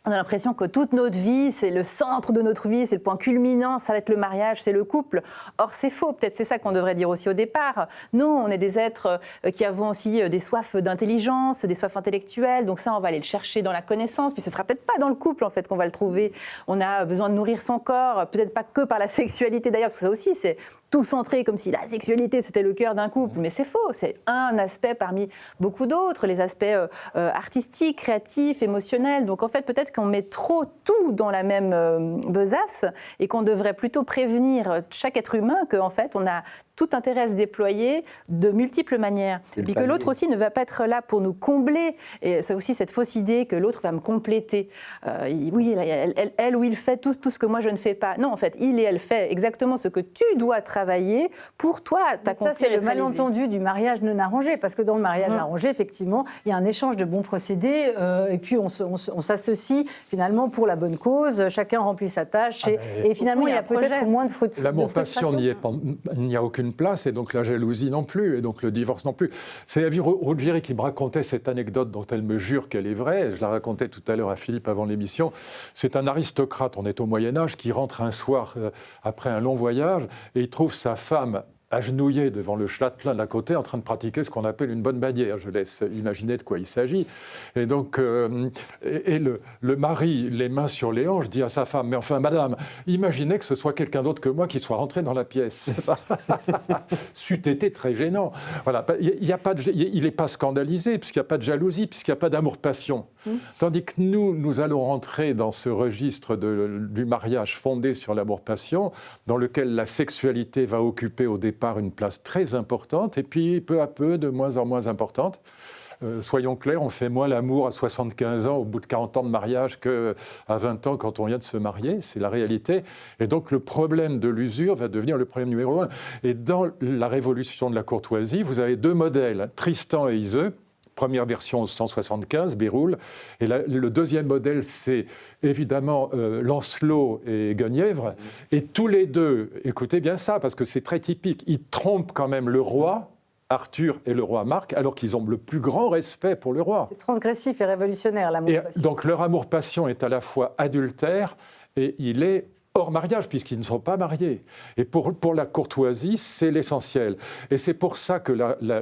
On a l'impression que toute notre vie, c'est le centre de notre vie, c'est le point culminant, ça va être le mariage, c'est le couple. Or, c'est faux. Peut-être c'est ça qu'on devrait dire aussi au départ. Non, on est des êtres qui avons aussi des soifs d'intelligence, des soifs intellectuelles. Donc ça, on va aller le chercher dans la connaissance. Puis ce sera peut-être pas dans le couple, en fait, qu'on va le trouver. On a besoin de nourrir son corps, peut-être pas que par la sexualité d'ailleurs, parce que ça aussi, c'est tout centré comme si la sexualité, c'était le cœur d'un couple. Mais c'est faux. C'est un aspect parmi beaucoup d'autres, les aspects artistiques, créatifs, émotionnels. Donc en fait, peut-être qu'on met trop tout dans la même besace et qu'on devrait plutôt prévenir chaque être humain qu'en fait, on a tout intérêt à se déployer de multiples manières. Et puis que l'autre aussi ne va pas être là pour nous combler. Et c'est aussi cette fausse idée que l'autre va me compléter. Oui, elle ou il fait tout ce que moi je ne fais pas. Non, en fait, il et elle fait exactement ce que tu dois travailler pour toi t'accomplir. Ça, c'est le malentendu du mariage non arrangé. Parce que dans le mariage arrangé, effectivement, il y a un échange de bons procédés. Et puis, on s'associe finalement pour la bonne cause. Chacun remplit sa tâche. Et finalement, il y a peut-être moins de frustration. L'amour-passion, il n'y a aucune place. Et donc, la jalousie non plus. Et donc, le divorce non plus. C'est Evie Ruggieri qui me racontait cette anecdote dont elle me jure qu'elle est vraie. Je la racontais tout à l'heure à Philippe avant l'émission. C'est un aristocrate, on est au Moyen-Âge, qui rentre un soir après un long voyage et il trouve sa femme agenouillé devant le châtelain d'à côté, en train de pratiquer ce qu'on appelle une bonne manière. Je laisse imaginer de quoi il s'agit. Et donc, le mari, les mains sur les hanches, dit à sa femme, mais enfin, madame, imaginez que ce soit quelqu'un d'autre que moi qui soit rentré dans la pièce. C'eût été très gênant. Voilà. Il n'est pas scandalisé, puisqu'il n'y a pas de jalousie, puisqu'il n'y a pas d'amour-passion. Tandis que nous allons rentrer dans ce registre du mariage fondé sur l'amour-passion, dans lequel la sexualité va occuper au départ une place très importante, et puis peu à peu de moins en moins importante. Soyons clairs, on fait moins l'amour à 75 ans au bout de 40 ans de mariage qu'à 20 ans quand on vient de se marier, c'est la réalité. Et donc le problème de l'usure va devenir le problème numéro 1. Et dans la révolution de la courtoisie, vous avez deux modèles, Tristan et Iseux. Première version 175, Béroul. Et le deuxième modèle, c'est évidemment Lancelot et Guenièvre. Et tous les deux, écoutez bien ça, parce que c'est très typique, ils trompent quand même le roi, Arthur et le roi Marc, alors qu'ils ont le plus grand respect pour le roi. C'est transgressif et révolutionnaire, l'amour-passion. Donc leur amour-passion est à la fois adultère et il est hors mariage, puisqu'ils ne sont pas mariés. Et pour la courtoisie, c'est l'essentiel. Et c'est pour ça que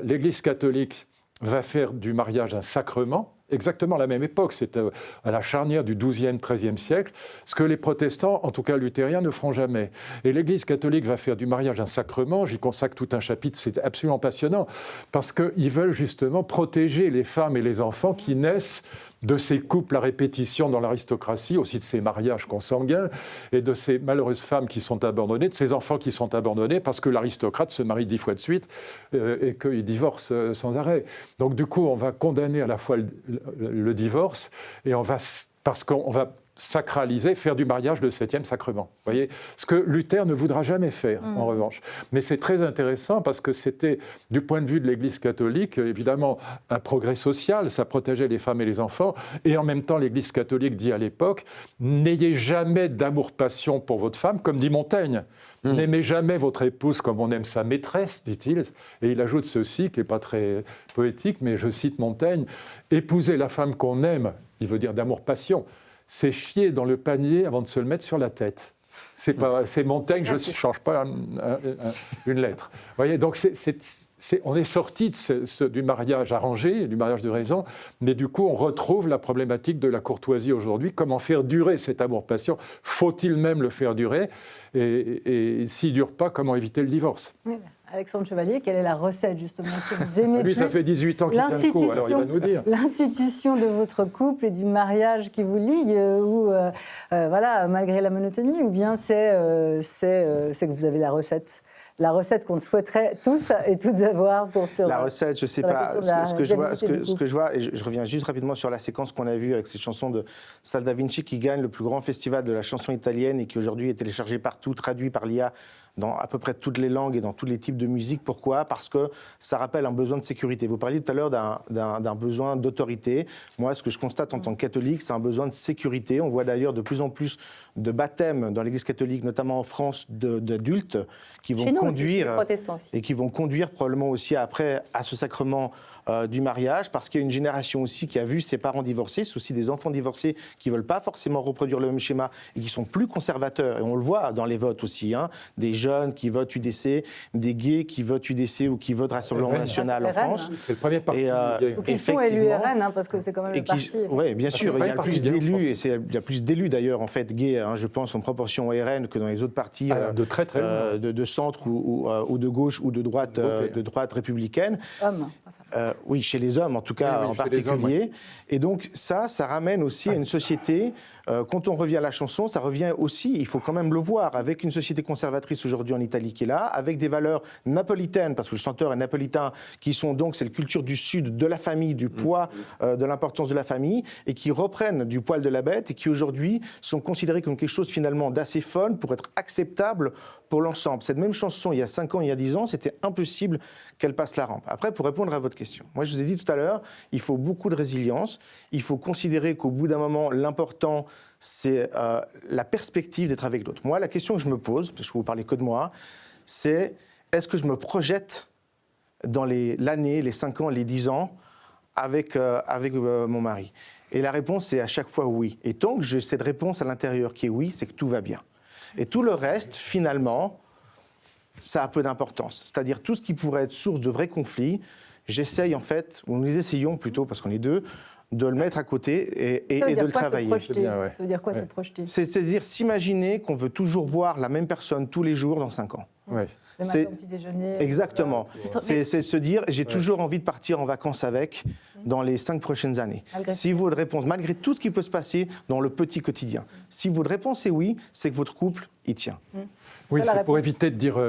l'Église catholique va faire du mariage un sacrement, exactement à la même époque, c'est à la charnière du XIIe, XIIIe siècle, ce que les protestants, en tout cas luthériens, ne feront jamais. Et l'Église catholique va faire du mariage un sacrement, j'y consacre tout un chapitre, c'est absolument passionnant, parce qu'ils veulent justement protéger les femmes et les enfants qui naissent de ces couples à répétition dans l'aristocratie, aussi de ces mariages consanguins, et de ces malheureuses femmes qui sont abandonnées, de ces enfants qui sont abandonnés parce que l'aristocrate se marie 10 fois de suite et qu'il divorce sans arrêt. Donc du coup, on va condamner à la fois le divorce et parce qu'on va sacraliser, faire du mariage le 7e sacrement. Vous voyez, ce que Luther ne voudra jamais faire, en revanche. Mais c'est très intéressant parce que c'était, du point de vue de l'Église catholique, évidemment, un progrès social, ça protégeait les femmes et les enfants, et en même temps, l'Église catholique dit à l'époque, n'ayez jamais d'amour-passion pour votre femme, comme dit Montaigne. N'aimez jamais votre épouse comme on aime sa maîtresse, dit-il. Et il ajoute ceci, qui n'est pas très poétique, mais je cite Montaigne, épouser la femme qu'on aime, il veut dire d'amour-passion, c'est chier dans le panier avant de se le mettre sur la tête. C'est Montaigne, je ne change pas une lettre. Vous voyez, donc on est sorti du mariage arrangé, du mariage de raison, mais du coup, on retrouve la problématique de la courtoisie aujourd'hui. Comment faire durer cet amour-passion? Faut-il même le faire durer? Et s'il ne dure pas, comment éviter le divorce? Oui. Alexandre Chevalier, quelle est la recette justement? Est-ce que vous aimez Lui, plus ça fait 18 ans qu'il tient le coup, alors il va nous dire. L'institution de votre couple et du mariage qui vous ligue, ou voilà, malgré la monotonie, ou bien c'est que vous avez la recette qu'on souhaiterait tous et toutes avoir pour sur la recette, je ne sais pas. Ce que je vois, et je reviens juste rapidement sur la séquence qu'on a vue avec cette chanson de Salda Vinci qui gagne le plus grand festival de la chanson italienne et qui aujourd'hui est téléchargé partout, traduit par l'IA dans à peu près toutes les langues et dans tous les types de musique. Pourquoi? Parce que ça rappelle un besoin de sécurité. Vous parliez tout à l'heure d'un besoin d'autorité. Moi, ce que je constate en tant que catholique, c'est un besoin de sécurité. On voit d'ailleurs de plus en plus de baptêmes dans l'Église catholique, notamment en France, d'adultes qui vont conduire et qui vont conduire probablement aussi après à ce sacrement du mariage, parce qu'il y a une génération aussi qui a vu ses parents divorcer. C'est aussi des enfants divorcés qui ne veulent pas forcément reproduire le même schéma et qui sont plus conservateurs. Et on le voit dans les votes aussi, des jeunes qui votent UDC, des gays qui votent UDC ou qui votent Rassemblement National en France. C'est le premier parti. Ou qui sont élus RN, parce que c'est quand même le parti. Oui, bien sûr, il y a plus d'élus, et il y a plus d'élus d'ailleurs, en fait, gays, je pense, en proportion au RN que dans les autres partis de très très de centre ou de gauche ou de droite républicaine. Hommes. Oui, chez les hommes en tout cas, en particulier. Hommes, Et donc ça ramène aussi à une société, quand on revient à la chanson, ça revient aussi, il faut quand même le voir, avec une société conservatrice aujourd'hui en Italie qui est là, avec des valeurs napolitaines, parce que le chanteur est napolitain, qui sont donc, c'est la culture du sud, de la famille, du poids, de l'importance de la famille, et qui reprennent du poil de la bête, et qui aujourd'hui sont considérés comme quelque chose finalement d'assez fun pour être acceptable pour l'ensemble. Cette même chanson, il y a 5 ans, il y a 10 ans, c'était impossible qu'elle passe la rampe. Après, pour répondre à votre question, moi je vous ai dit tout à l'heure, il faut beaucoup de résilience, il faut considérer qu'au bout d'un moment, l'important, c'est la perspective d'être avec l'autre. Moi, la question que je me pose, parce que je ne vous parlais que de moi, c'est est-ce que je me projette dans l'année, les 5 ans, les 10 ans avec mon mari? Et la réponse est à chaque fois oui. Et tant que j'ai cette réponse à l'intérieur qui est oui, c'est que tout va bien. Et tout le reste, finalement, ça a peu d'importance. C'est-à-dire tout ce qui pourrait être source de vrais conflits, j'essaye en fait, ou nous essayons plutôt, parce qu'on est deux, de le mettre à côté et de le travailler. Ça veut dire quoi se projeter? C'est-à-dire s'imaginer qu'on veut toujours voir la même personne tous les jours dans 5 ans. Ouais. Le matin, petit déjeuner. Exactement. C'est se dire, j'ai toujours envie de partir en vacances avec dans les 5 prochaines années. Si votre réponse, malgré tout ce qui peut se passer dans le petit quotidien, si votre réponse est oui, c'est que votre couple y tient. Oui, c'est pour éviter de dire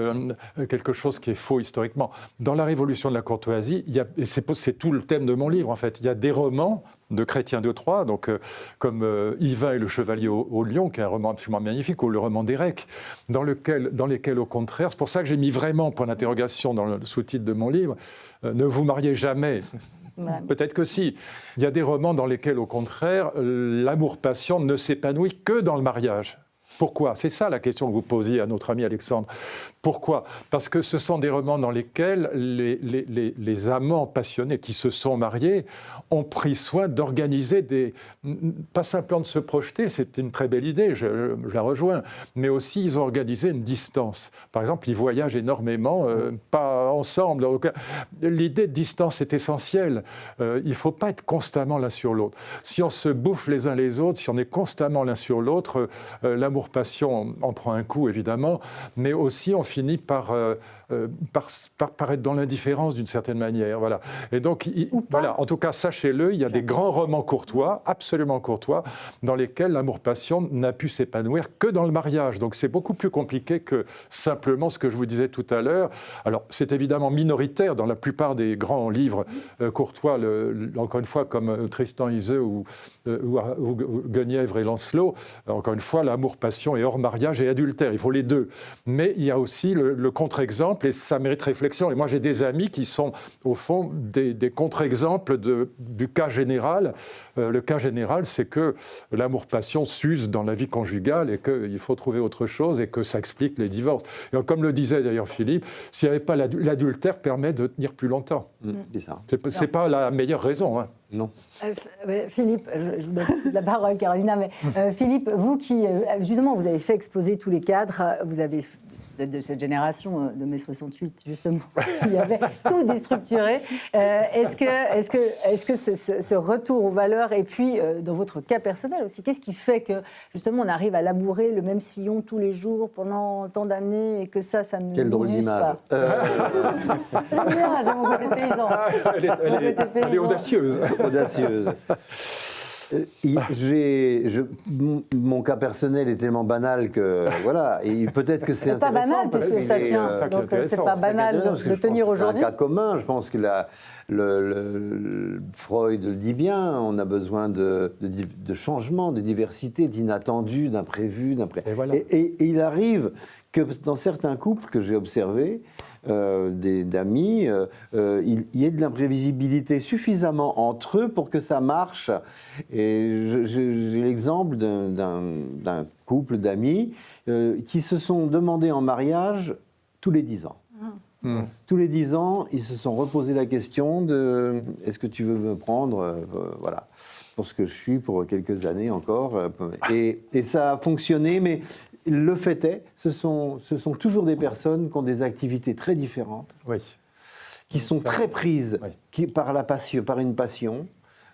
quelque chose qui est faux historiquement. Dans la Révolution de la courtoisie, et c'est tout le thème de mon livre en fait, il y a des romans de Chrétien de Troyes, donc, comme Yvain et le chevalier au lion, qui est un roman absolument magnifique, ou le roman d'Érec, dans lesquels, au contraire, c'est pour ça que j'ai mis vraiment point d'interrogation dans le sous-titre de mon livre, ne vous mariez jamais. Peut-être que si. Il y a des romans dans lesquels, au contraire, l'amour-passion ne s'épanouit que dans le mariage. Pourquoi? C'est ça la question que vous posiez à notre ami Alexandre. Pourquoi? Parce que ce sont des romans dans lesquels les amants passionnés qui se sont mariés ont pris soin d'organiser pas simplement de se projeter, c'est une très belle idée, je la rejoins, mais aussi ils ont organisé une distance. Par exemple, ils voyagent énormément, pas ensemble. L'idée de distance est essentielle. Il ne faut pas être constamment l'un sur l'autre. Si on se bouffe les uns les autres, si on est constamment l'un sur l'autre, l'amour-passion en prend un coup, évidemment, mais aussi on finit par être dans l'indifférence d'une certaine manière. Voilà. Et donc, voilà, en tout cas, sachez-le, il y a des grands romans courtois, absolument courtois, dans lesquels l'amour-passion n'a pu s'épanouir que dans le mariage. Donc, c'est beaucoup plus compliqué que simplement ce que je vous disais tout à l'heure. Alors, c'est évidemment minoritaire dans la plupart des grands livres courtois, encore une fois, comme Tristan Iseult ou Guenièvre et Lancelot. Encore une fois, l'amour-passion est hors mariage et adultère. Il faut les deux. Mais il y a aussi le contre-exemple, et ça mérite réflexion. Et moi, j'ai des amis qui sont, au fond, des contre-exemples du cas général. Le cas général, c'est que l'amour-passion s'use dans la vie conjugale et qu'il faut trouver autre chose et que ça explique les divorces. Et comme le disait d'ailleurs Philippe, s'il n'y avait pas l'adultère, permet de tenir plus longtemps. C'est ça. C'est pas la meilleure raison. Hein. Non. Philippe, je vous donne la parole, Carolina, mais Philippe, vous qui, justement, vous avez fait exploser tous les cadres, vous êtes de cette génération de mai 68, justement, qui avait tout déstructuré. Est-ce que ce retour aux valeurs, et puis dans votre cas personnel aussi, qu'est-ce qui fait que, justement, on arrive à labourer le même sillon tous les jours pendant tant d'années et que ça ne Quelle drôle d'image. J'aime bien, c'est mon côté paysan. Elle est audacieuse. Audacieuse. Mon cas personnel est tellement banal que voilà, et peut-être que c'est pas banal puisque ça tient, donc c'est pas banal de tenir aujourd'hui. C'est un cas commun, je pense que Freud le dit bien, on a besoin de changement, de diversité, d'inattendu, d'imprévu, et il arrive que dans certains couples que j'ai observés, d'amis, il y ait de l'imprévisibilité suffisamment entre eux pour que ça marche. Et j'ai l'exemple d'un couple d'amis qui se sont demandés en mariage tous les 10 ans. Tous les 10 ans, ils se sont reposé la question de « est-ce que tu veux me prendre voilà, pour ce que je suis pour quelques années encore ?» Et ça a fonctionné, mais le fait est, ce sont toujours des personnes qui ont des activités très différentes, qui sont très prises par une passion,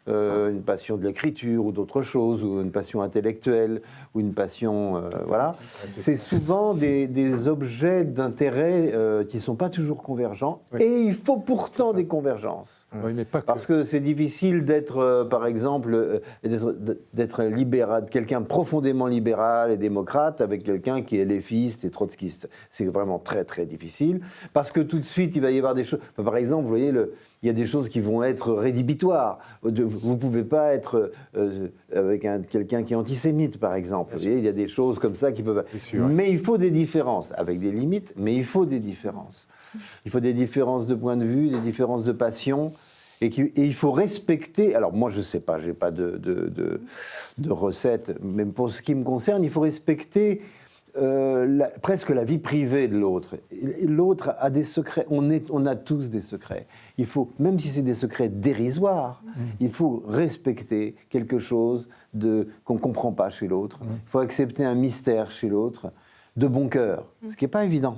une passion de l'écriture ou d'autre chose, ou une passion intellectuelle, ou une passion... voilà. C'est souvent des objets d'intérêt qui ne sont pas toujours convergents, et il faut pourtant des convergences. Oui, mais pas que. Parce que c'est difficile d'être, par exemple, d'être libéral, quelqu'un profondément libéral et démocrate avec quelqu'un qui est léfiste et trotskiste. C'est vraiment très, très difficile, parce que tout de suite, il va y avoir des choses... Par exemple, vous voyez, il y a des choses qui vont être rédhibitoires. Vous ne pouvez pas être avec quelqu'un qui est antisémite, par exemple. Vous voyez, il y a des choses comme ça qui peuvent... sûr, mais il faut des différences, avec des limites, mais il faut des différences. Il faut des différences de point de vue, des différences de passion, et il faut respecter... Alors moi, je ne sais pas, je n'ai pas de recette, même pour ce qui me concerne, il faut respecter... presque la vie privée de l'autre. L'autre a des secrets, on a tous des secrets. Il faut, même si c'est des secrets dérisoires, il faut respecter quelque chose qu'on ne comprend pas chez l'autre. Il faut accepter un mystère chez l'autre de bon cœur, ce qui n'est pas évident.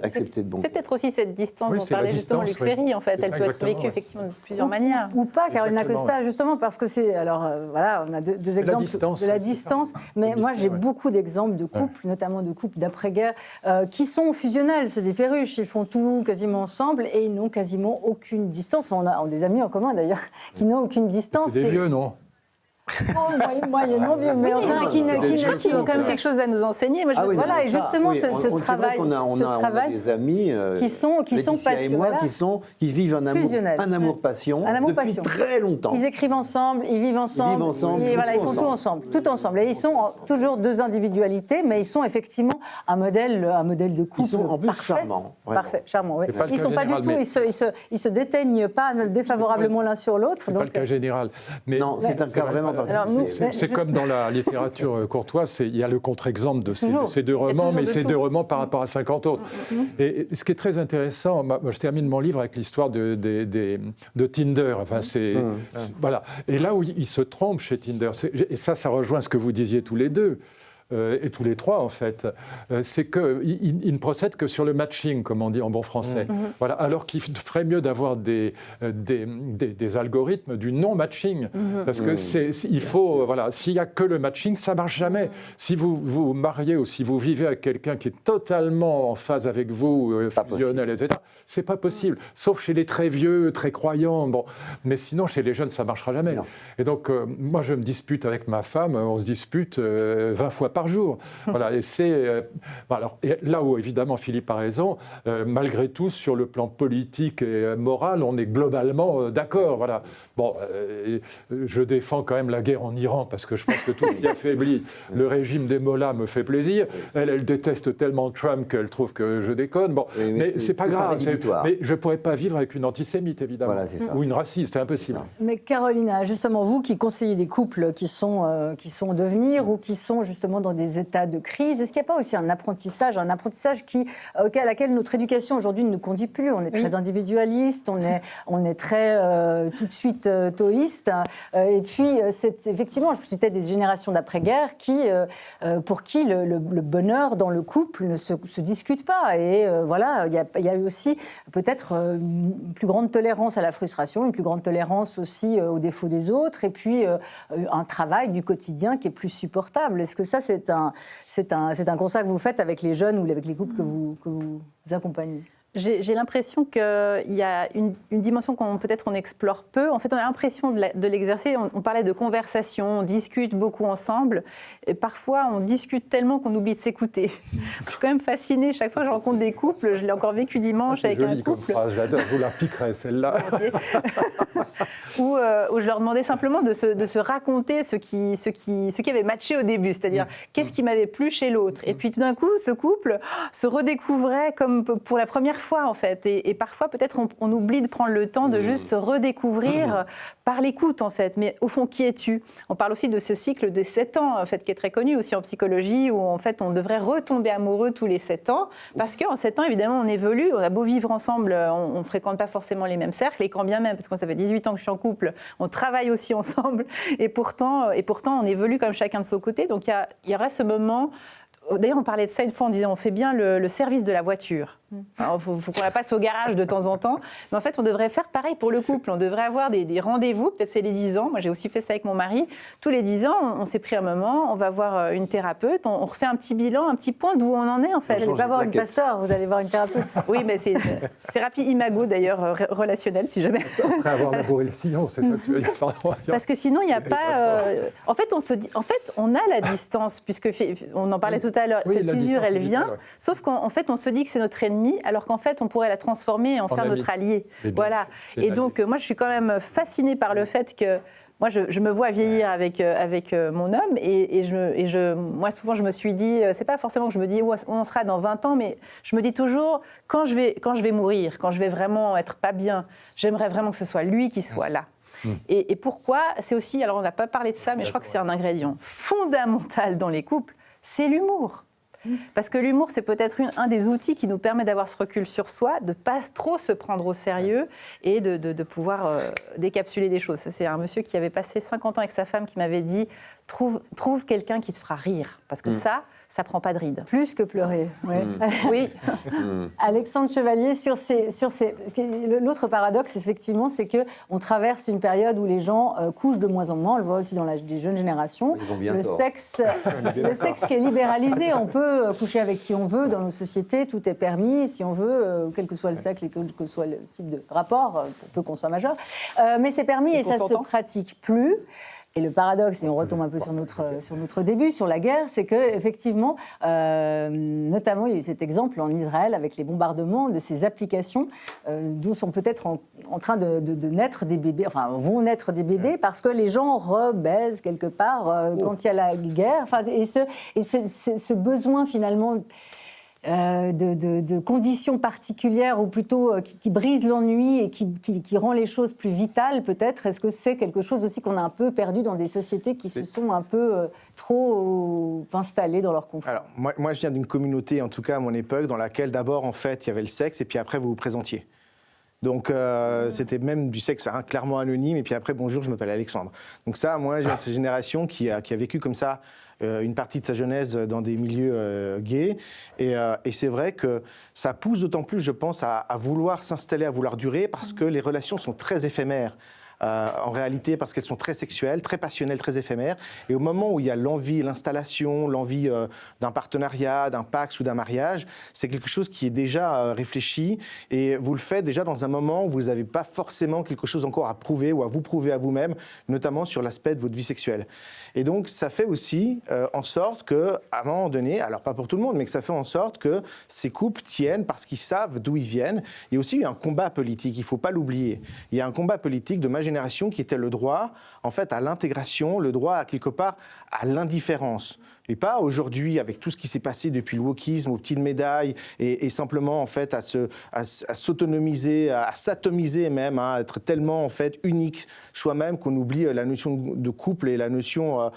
Accepter de bon C'est cœur. peut-être aussi cette distance Oui, dont c'est la parlait justement Luc distance, oui. Ferry, en fait. C'est Elle ça, peut être exactement, vécue ouais. effectivement de plusieurs manières. Ou pas, Caroline Exactement, Acosta, justement, parce que c'est... Alors, voilà, on a deux exemples distance, de la c'est distance. ça. Mais Le moi, mystère, j'ai beaucoup d'exemples de couples, notamment de couples d'après-guerre, qui sont fusionnels. C'est des perruches. Ils font tout quasiment ensemble et ils n'ont quasiment aucune distance. Enfin, on a des amis en commun, d'ailleurs, qui n'ont aucune distance. C'est des vieux, non? Moyennement vieux, mais enfin, qui ont quand même quelque chose à nous enseigner. Moi, je me suis- voilà, et justement, ce c'est vrai travail, qu'on a, ce travail des amis qui sont Laetitia et passionnés, moi, voilà. qui vivent Fusionnels. un amour-passion Un depuis amour-passion. très longtemps. Ils écrivent ensemble, ils vivent ensemble, et voilà, ils font tout ensemble, tout ensemble. Et ils sont toujours deux individualités, mais ils sont effectivement un modèle de couple Ils sont en plus parfait. charmants. vraiment. Parfait, charmant. Oui. C'est pas le Ils cas sont pas du général, tout, mais- ils se déteignent pas défavorablement l'un sur l'autre. C'est pas le cas général. Mais Non, c'est un cas vraiment Alors, nous, particulier. c'est comme dans la littérature courtoise, il y a le contre-exemple de ces deux romans, toujours mais de ces tout. deux romans par rapport à 50 autres. Et ce qui est très intéressant, moi je termine mon livre avec l'histoire de Tinder. Enfin, voilà. Et là où ils se trompent chez Tinder, et ça rejoint ce que vous disiez tous les deux. Et tous les trois, en fait, c'est qu'ils ne procèdent que sur le matching, comme on dit en bon français. Voilà, alors qu'il ferait mieux d'avoir des algorithmes du non-matching. Parce que il faut, voilà, s'il n'y a que le matching, ça ne marche jamais. Si vous vous mariez ou si vous vivez avec quelqu'un qui est totalement en phase avec vous, fusionnel, etc., c'est pas possible. Sauf chez les très vieux, très croyants. Bon. Mais sinon, chez les jeunes, ça ne marchera jamais. Non. Et donc, moi, je me dispute avec ma femme, on se dispute 20 fois par jour. Voilà, et c'est alors, et là où évidemment Philippe a raison, malgré tout sur le plan politique et moral, on est globalement d'accord. Voilà. Bon, je défends quand même la guerre en Iran parce que je pense que tout ce qui affaiblit le régime des mollahs me fait plaisir. Elle déteste tellement Trump qu'elle trouve que je déconne. Bon, Oui, mais c'est pas grave. rédhibitoire. Mais je pourrais pas vivre avec une antisémite évidemment, Voilà, c'est ça. ou une raciste, c'est impossible. Mais Carolina, justement, vous qui conseillez des couples qui sont en devenir ou qui sont justement dans des états de crise, est-ce qu'il n'y a pas aussi un apprentissage à laquelle notre éducation aujourd'hui ne nous conduit plus? On est très individualiste, on est très tout de suite toïste. Et puis, effectivement, je citais des générations d'après-guerre pour qui le bonheur dans le couple ne se discute pas. Et voilà, il y a eu aussi peut-être une plus grande tolérance à la frustration, une plus grande tolérance aussi aux défauts des autres, et puis un travail du quotidien qui est plus supportable. Est-ce que ça, c'est un constat que vous faites avec les jeunes ou avec les couples que vous accompagnez? J'ai l'impression qu'il y a une dimension qu'on peut-être on explore peu. En fait, on a l'impression de l'exercer. On parlait de conversation, on discute beaucoup ensemble. Et parfois, on discute tellement qu'on oublie de s'écouter. Je suis quand même fascinée. Chaque fois que je rencontre des couples, je l'ai encore vécu dimanche avec un Joli comme couple. phrase, j'adore, je vous la piquerai celle-là. où je leur demandais simplement de se raconter ce qui avait matché au début, c'est-à-dire qu'est-ce qui m'avait plu chez l'autre. Et puis tout d'un coup, ce couple se redécouvrait comme pour la première fois, en fait. Et parfois, peut-être, on oublie de prendre le temps de juste se redécouvrir par l'écoute, en fait. Mais au fond, qui es-tu? On parle aussi de ce cycle des 7 ans, en fait, qui est très connu aussi en psychologie, où en fait, on devrait retomber amoureux tous les 7 ans, parce qu'en 7 ans, évidemment, on évolue, on a beau vivre ensemble, on ne fréquente pas forcément les mêmes cercles, et quand bien même, parce que ça fait 18 ans que je suis en couple, on travaille aussi ensemble, et pourtant on évolue comme chacun de son côté. Donc il y aurait ce moment D'ailleurs, on parlait de ça une fois, on disait on fait bien le service de la voiture. Alors, faut qu'on la passe au garage de temps en temps. Mais en fait, on devrait faire pareil pour le couple. On devrait avoir des rendez-vous, peut-être c'est les 10 ans. Moi, j'ai aussi fait ça avec mon mari. Tous les 10 ans, on s'est pris un moment, on va voir une thérapeute, on refait un petit bilan, un petit point d'où on en est en fait. Vous n'allez pas voir une pasteur, vous allez voir une thérapeute. Oui, mais c'est une thérapie imago d'ailleurs, relationnelle, si jamais. Après avoir labouré le sillon, c'est ça que tu veux dire. Parce que sinon, il n'y a pas. En fait, on a la distance, puisque on en parlait tout à l'heure. Oui, cette la usure, distance elle est vient. vitale, ouais. Sauf qu'en fait, on se dit que c'est notre ennemi, alors qu'en fait, on pourrait la transformer et en faire ami. notre allié. Mais bien Voilà. sûr, c'est Et un donc, moi, je suis quand même fascinée par le fait que. Moi, je me vois vieillir avec mon homme moi, souvent, je me suis dit, c'est pas forcément que je me dis où on sera dans 20 ans, mais je me dis toujours, quand je vais mourir, quand je vais vraiment être pas bien, j'aimerais vraiment que ce soit lui qui soit là. Et pourquoi? C'est aussi, alors on n'a pas parlé de ça, mais je crois que c'est un ingrédient fondamental dans les couples, c'est l'humour. Parce que l'humour, c'est peut-être un des outils qui nous permet d'avoir ce recul sur soi, de ne pas trop se prendre au sérieux et de pouvoir décapsuler des choses. C'est un monsieur qui avait passé 50 ans avec sa femme qui m'avait dit « Trouve quelqu'un qui te fera rire. » Parce que ça prend pas de ride. Plus que pleurer. Ouais. Oui. Alexandre Chevalier, l'autre paradoxe, effectivement, c'est qu'on traverse une période où les gens couchent de moins en moins. On le voit aussi dans des jeunes générations. Ils ont bien tort. Le sexe qui est libéralisé. On peut coucher avec qui on veut dans nos sociétés. Tout est permis, si on veut, quel que soit le sexe et quel que soit le type de rapport, pour peu qu'on soit majeur. Mais c'est permis et ça ne se pratique plus. Et le paradoxe, et on retombe un peu sur notre début, sur la guerre, c'est qu'effectivement, notamment, il y a eu cet exemple en Israël avec les bombardements de ces applications d'où sont peut-être en train de naître des bébés, enfin, vont naître des bébés parce que les gens rebaisent quelque part quand il y a la guerre. Enfin, et ce besoin, finalement, de conditions particulières ou plutôt qui brisent l'ennui et qui rend les choses plus vitales peut-être. Est-ce que c'est quelque chose aussi qu'on a un peu perdu dans des sociétés qui se sont un peu trop installées dans leur confort? Alors, moi, je viens d'une communauté, en tout cas à mon époque, dans laquelle d'abord, en fait, il y avait le sexe et puis après, vous vous présentiez. Donc, c'était même du sexe clairement anonyme. Et puis après, bonjour, je m'appelle Alexandre. Donc ça, moi, j'ai cette génération qui a vécu comme ça une partie de sa jeunesse dans des milieux gays. Et c'est vrai que ça pousse d'autant plus, je pense, à vouloir s'installer, à vouloir durer, parce que les relations sont très éphémères. En réalité, parce qu'elles sont très sexuelles, très passionnelles, très éphémères. Et au moment où il y a l'envie, l'installation, l'envie d'un partenariat, d'un pax ou d'un mariage, c'est quelque chose qui est déjà réfléchi. Et vous le faites déjà dans un moment où vous n'avez pas forcément quelque chose encore à prouver ou à vous prouver à vous-même, notamment sur l'aspect de votre vie sexuelle. Et donc, ça fait aussi en sorte qu'à un moment donné, alors pas pour tout le monde, mais que ça fait en sorte que ces couples tiennent parce qu'ils savent d'où ils viennent. Il y a aussi eu un combat politique, il ne faut pas l'oublier. Il y a un combat politique de ma génération qui était le droit, en fait, à l'intégration, le droit, à quelque part, à l'indifférence. Et pas aujourd'hui, avec tout ce qui s'est passé depuis le wokisme, aux petites médailles, et simplement, en fait, à s'autonomiser, à s'atomiser même, à être tellement, en fait, unique soi-même qu'on oublie la notion de couple et la notion,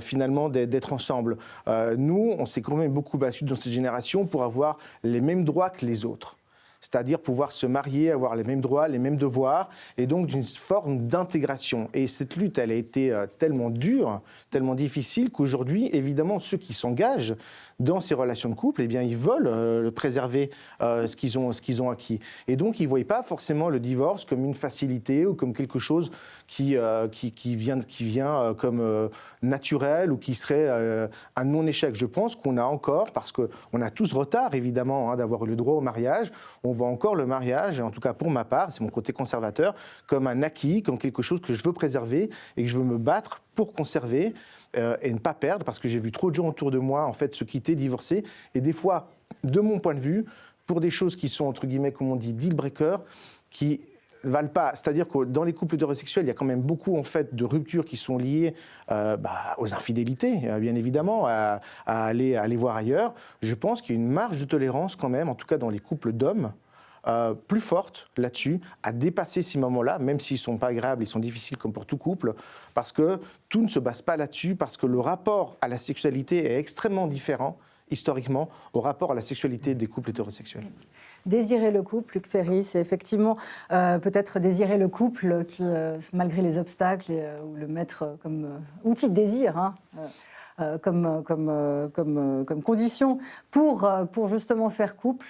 finalement, d'être ensemble. Nous, on s'est quand même beaucoup battu dans cette génération pour avoir les mêmes droits que les autres. C'est-à-dire pouvoir se marier, avoir les mêmes droits, les mêmes devoirs, et donc d'une forme d'intégration. Et cette lutte, elle a été tellement dure, tellement difficile, qu'aujourd'hui, évidemment, ceux qui s'engagent dans ces relations de couple, eh bien, ils veulent préserver ce qu'ils ont acquis. Et donc, ils ne voient pas forcément le divorce comme une facilité ou comme quelque chose qui vient comme naturel ou qui serait un non-échec. Je pense qu'on a encore, parce qu'on a tous retard, évidemment, d'avoir le droit au mariage, on voit encore le mariage, en tout cas pour ma part, c'est mon côté conservateur, comme un acquis, comme quelque chose que je veux préserver et que je veux me battre pour conserver et ne pas perdre, parce que j'ai vu trop de gens autour de moi en fait se quitter, divorcer, et des fois, de mon point de vue, pour des choses qui sont entre guillemets, comme on dit, deal breakers, qui valent pas. C'est-à-dire que dans les couples hétérosexuels, il y a quand même beaucoup en fait de ruptures qui sont liées aux infidélités, bien évidemment, à aller voir ailleurs. Je pense qu'il y a une marge de tolérance quand même, en tout cas dans les couples d'hommes, plus forte là-dessus, à dépasser ces moments-là, même s'ils ne sont pas agréables, ils sont difficiles comme pour tout couple, parce que tout ne se base pas là-dessus, parce que le rapport à la sexualité est extrêmement différent, historiquement, au rapport à la sexualité des couples hétérosexuels. Désirer le couple, Luc Ferry, c'est effectivement peut-être désirer le couple qui, malgré les obstacles, ou le mettre comme outil de désir, comme condition pour justement faire couple.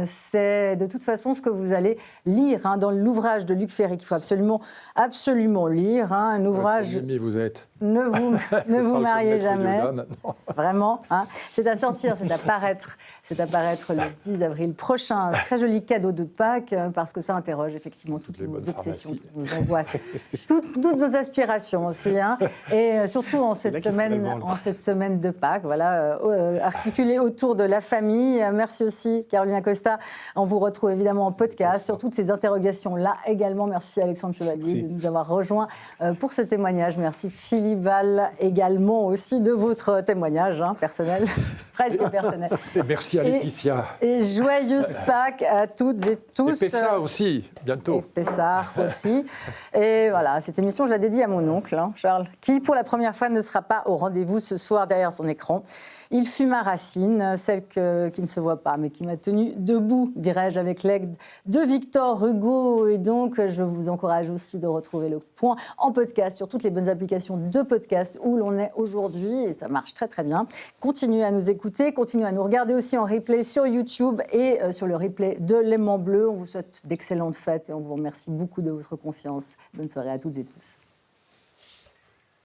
C'est de toute façon ce que vous allez lire dans l'ouvrage de Luc Ferry qu'il faut absolument lire. Un ouvrage. Vous êtes. Ne vous mariez jamais. Vraiment. C'est à sortir, c'est à paraître le 10 avril prochain. Très joli cadeau de Pâques parce que ça interroge effectivement toutes nos obsessions, toutes nos angoisses, toutes nos aspirations aussi. Et surtout en cette semaine de Pâques, voilà, articulée autour de la famille. Merci aussi Caroline Costa. On vous retrouve évidemment en podcast sur toutes ces interrogations-là également. Merci Alexandre Chevalier de nous avoir rejoints pour ce témoignage. Merci Philippe Val également aussi de votre témoignage personnel, presque personnel. Et merci à Laetitia. Et joyeuse Pâques à toutes et tous. Et Pessard aussi, bientôt. Et Pessard aussi. Et voilà, cette émission, je la dédie à mon oncle, Charles, qui pour la première fois ne sera pas au rendez-vous ce soir derrière son écran. Il fut ma racine, celle qui ne se voit pas, mais qui m'a tenue debout, dirais-je, avec l'aide de Victor Hugo. Et donc, je vous encourage aussi de retrouver Le Point en podcast sur toutes les bonnes applications de podcast où l'on est aujourd'hui. Et ça marche très, très bien. Continuez à nous écouter, continuez à nous regarder aussi en replay sur YouTube et sur le replay de L'Aimant Bleu. On vous souhaite d'excellentes fêtes et on vous remercie beaucoup de votre confiance. Bonne soirée à toutes et tous.